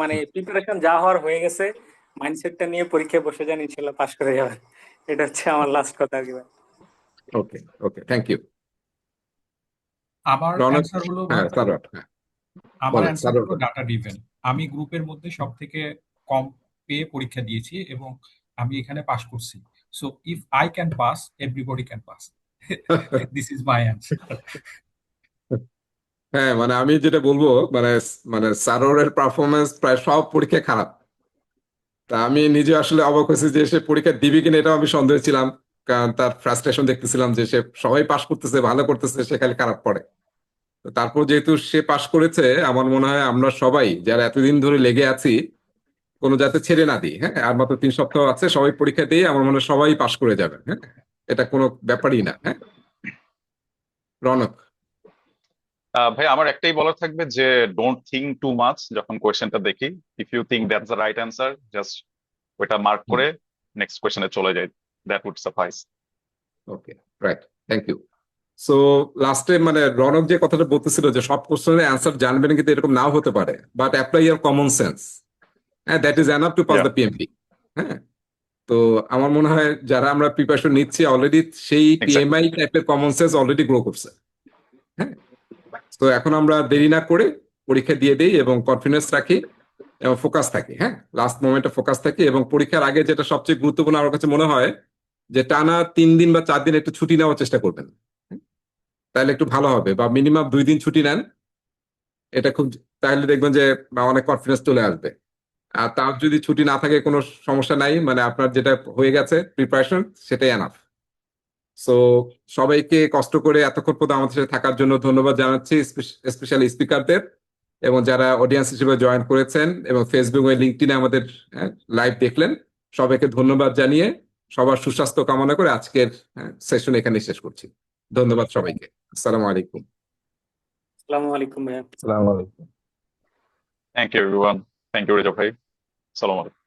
মানে প্রিপারেশন যা হওয়ার হয়ে গেছে, মাইন্ডসেটটা নিয়ে পরীক্ষায় বসে যান, ইনশাল্লাহ পাশ করে যাবেন। এটা হচ্ছে আমার লাস্ট কথা আর কি ভাই। ওকে ওকে, থ্যাংক ইউ। আমার রনক? অ্যান্সার হলো হ্যাঁ, সারোয়ার, হ্যাঁ আমার বলেন, অ্যান্সার সারোয়ার হলো ডাটা ড্রিভেন। আমি গ্রুপের মধ্যে সব থেকে কম পেয়ে পরীক্ষা দিয়েছি এবং আমি এখানে পাস করছি। So if I can pass, everybody can pass. This is my answer. হ্যাঁ, মানে আমি যেটা বলবো, মানে মানে সারোয়ারের পারফরমেন্স প্রায় সব পরীক্ষায় খারাপ। তা আমি নিজে আসলে অবাক হয়েছি যে সে পরীক্ষা দিবে কিনা, এটাও আমি সন্দেহ ছিলাম, কারণ তার ফ্রাস্ট্রেশন দেখতেছিলাম যে সে সবাই পাস করতেছে, ভালো করতেছে, সে খালি খারাপ পড়ে। তো তারপর যেহেতু সে পাস করেছে, আমার মনে হয় আমরা সবাই যারা এতদিন ধরে লেগে আছি, কোনো যাতে ছেড়ে না দিই। হ্যাঁ, আর মাত্র 3 সপ্তাহ আছে, সবাই পরীক্ষা দিয়ে আমার মনে হয় সবাই পাস করে যাবে। হ্যাঁ, এটা কোনো ব্যাপারই না। হ্যাঁ, রনক? ভাই আমার একটাই বলার থাকবে যে ডোন্ট থিঙ্ক টু মাচ যখন কোয়েশ্চেনটা দেখি। If you think that's the right answer, just ওইটা মার্ক করে নেক্সট কোয়েশ্চেনে চলে যাই, that would suffice. Okay, right, thank you. So লাস্টে মানে রনক যে কথাটা বলতেছিল যে সব কোশ্চেনের অ্যান্সার জানবেন, কিন্তু এরকম নাও হতে পারে, but apply your common sense. হ্যাঁ, that is enough to pass the PMP. হ্যাঁ, তো আমার মনে হয় যারা আমরা প্রিপারেশন নিচ্ছি অলরেডি, সেই পিএমআই টাইপের কমন সেন্স অলরেডি গ্রো করছে। হ্যাঁ, তো এখন আমরা দেরি না করে পরীক্ষা দিয়ে দিই এবং কনফিডেন্স রাখি এবং ফোকাস থাকি। হ্যাঁ, লাস্ট মোমেন্টে ফোকাস থাকি, এবং পরীক্ষার আগে যেটা সবচেয়ে গুরুত্বপূর্ণ আমার কাছে মনে হয়, যে টানা 3 দিন বা 4 দিন একটু ছুটি নেওয়ার চেষ্টা করবেন। তাহলে একটু ভালো হবে, বা মিনিমাম 2 দিন ছুটি নেন, এটা খুব, তাহলে দেখবেন যে অনেক কনফিডেন্স চলে আসবে। আর তার যদি ছুটি না থাকে, কোনো সমস্যা নাই, মানে আপনার যেটা হয়ে গেছে প্রিপারেশন, সেটাই এনাফ। সো সবাইকে কষ্ট করে এতক্ষণ পর্যন্ত আমাদের সাথে থাকার জন্য ধন্যবাদ জানাচ্ছি, স্পেশালি স্পিকারদের, এবং যারা অডিয়েন্স হিসেবে জয়েন করেছেন এবং ফেসবুক ও লিঙ্কডইনে আমাদের লাইভ দেখলেন, সবাইকে ধন্যবাদ জানিয়ে সবার সুস্বাস্থ্য কামনা করে আজকের সেশন এখানে শেষ করছি। ধন্যবাদ সবাইকে। আসসালামু আলাইকুম। আসসালামু আলাইকুম ভাইয়া। Assalamu alaikum. Thank you everyone. Thank you Reza ভাই। সালাম আলাইকুম।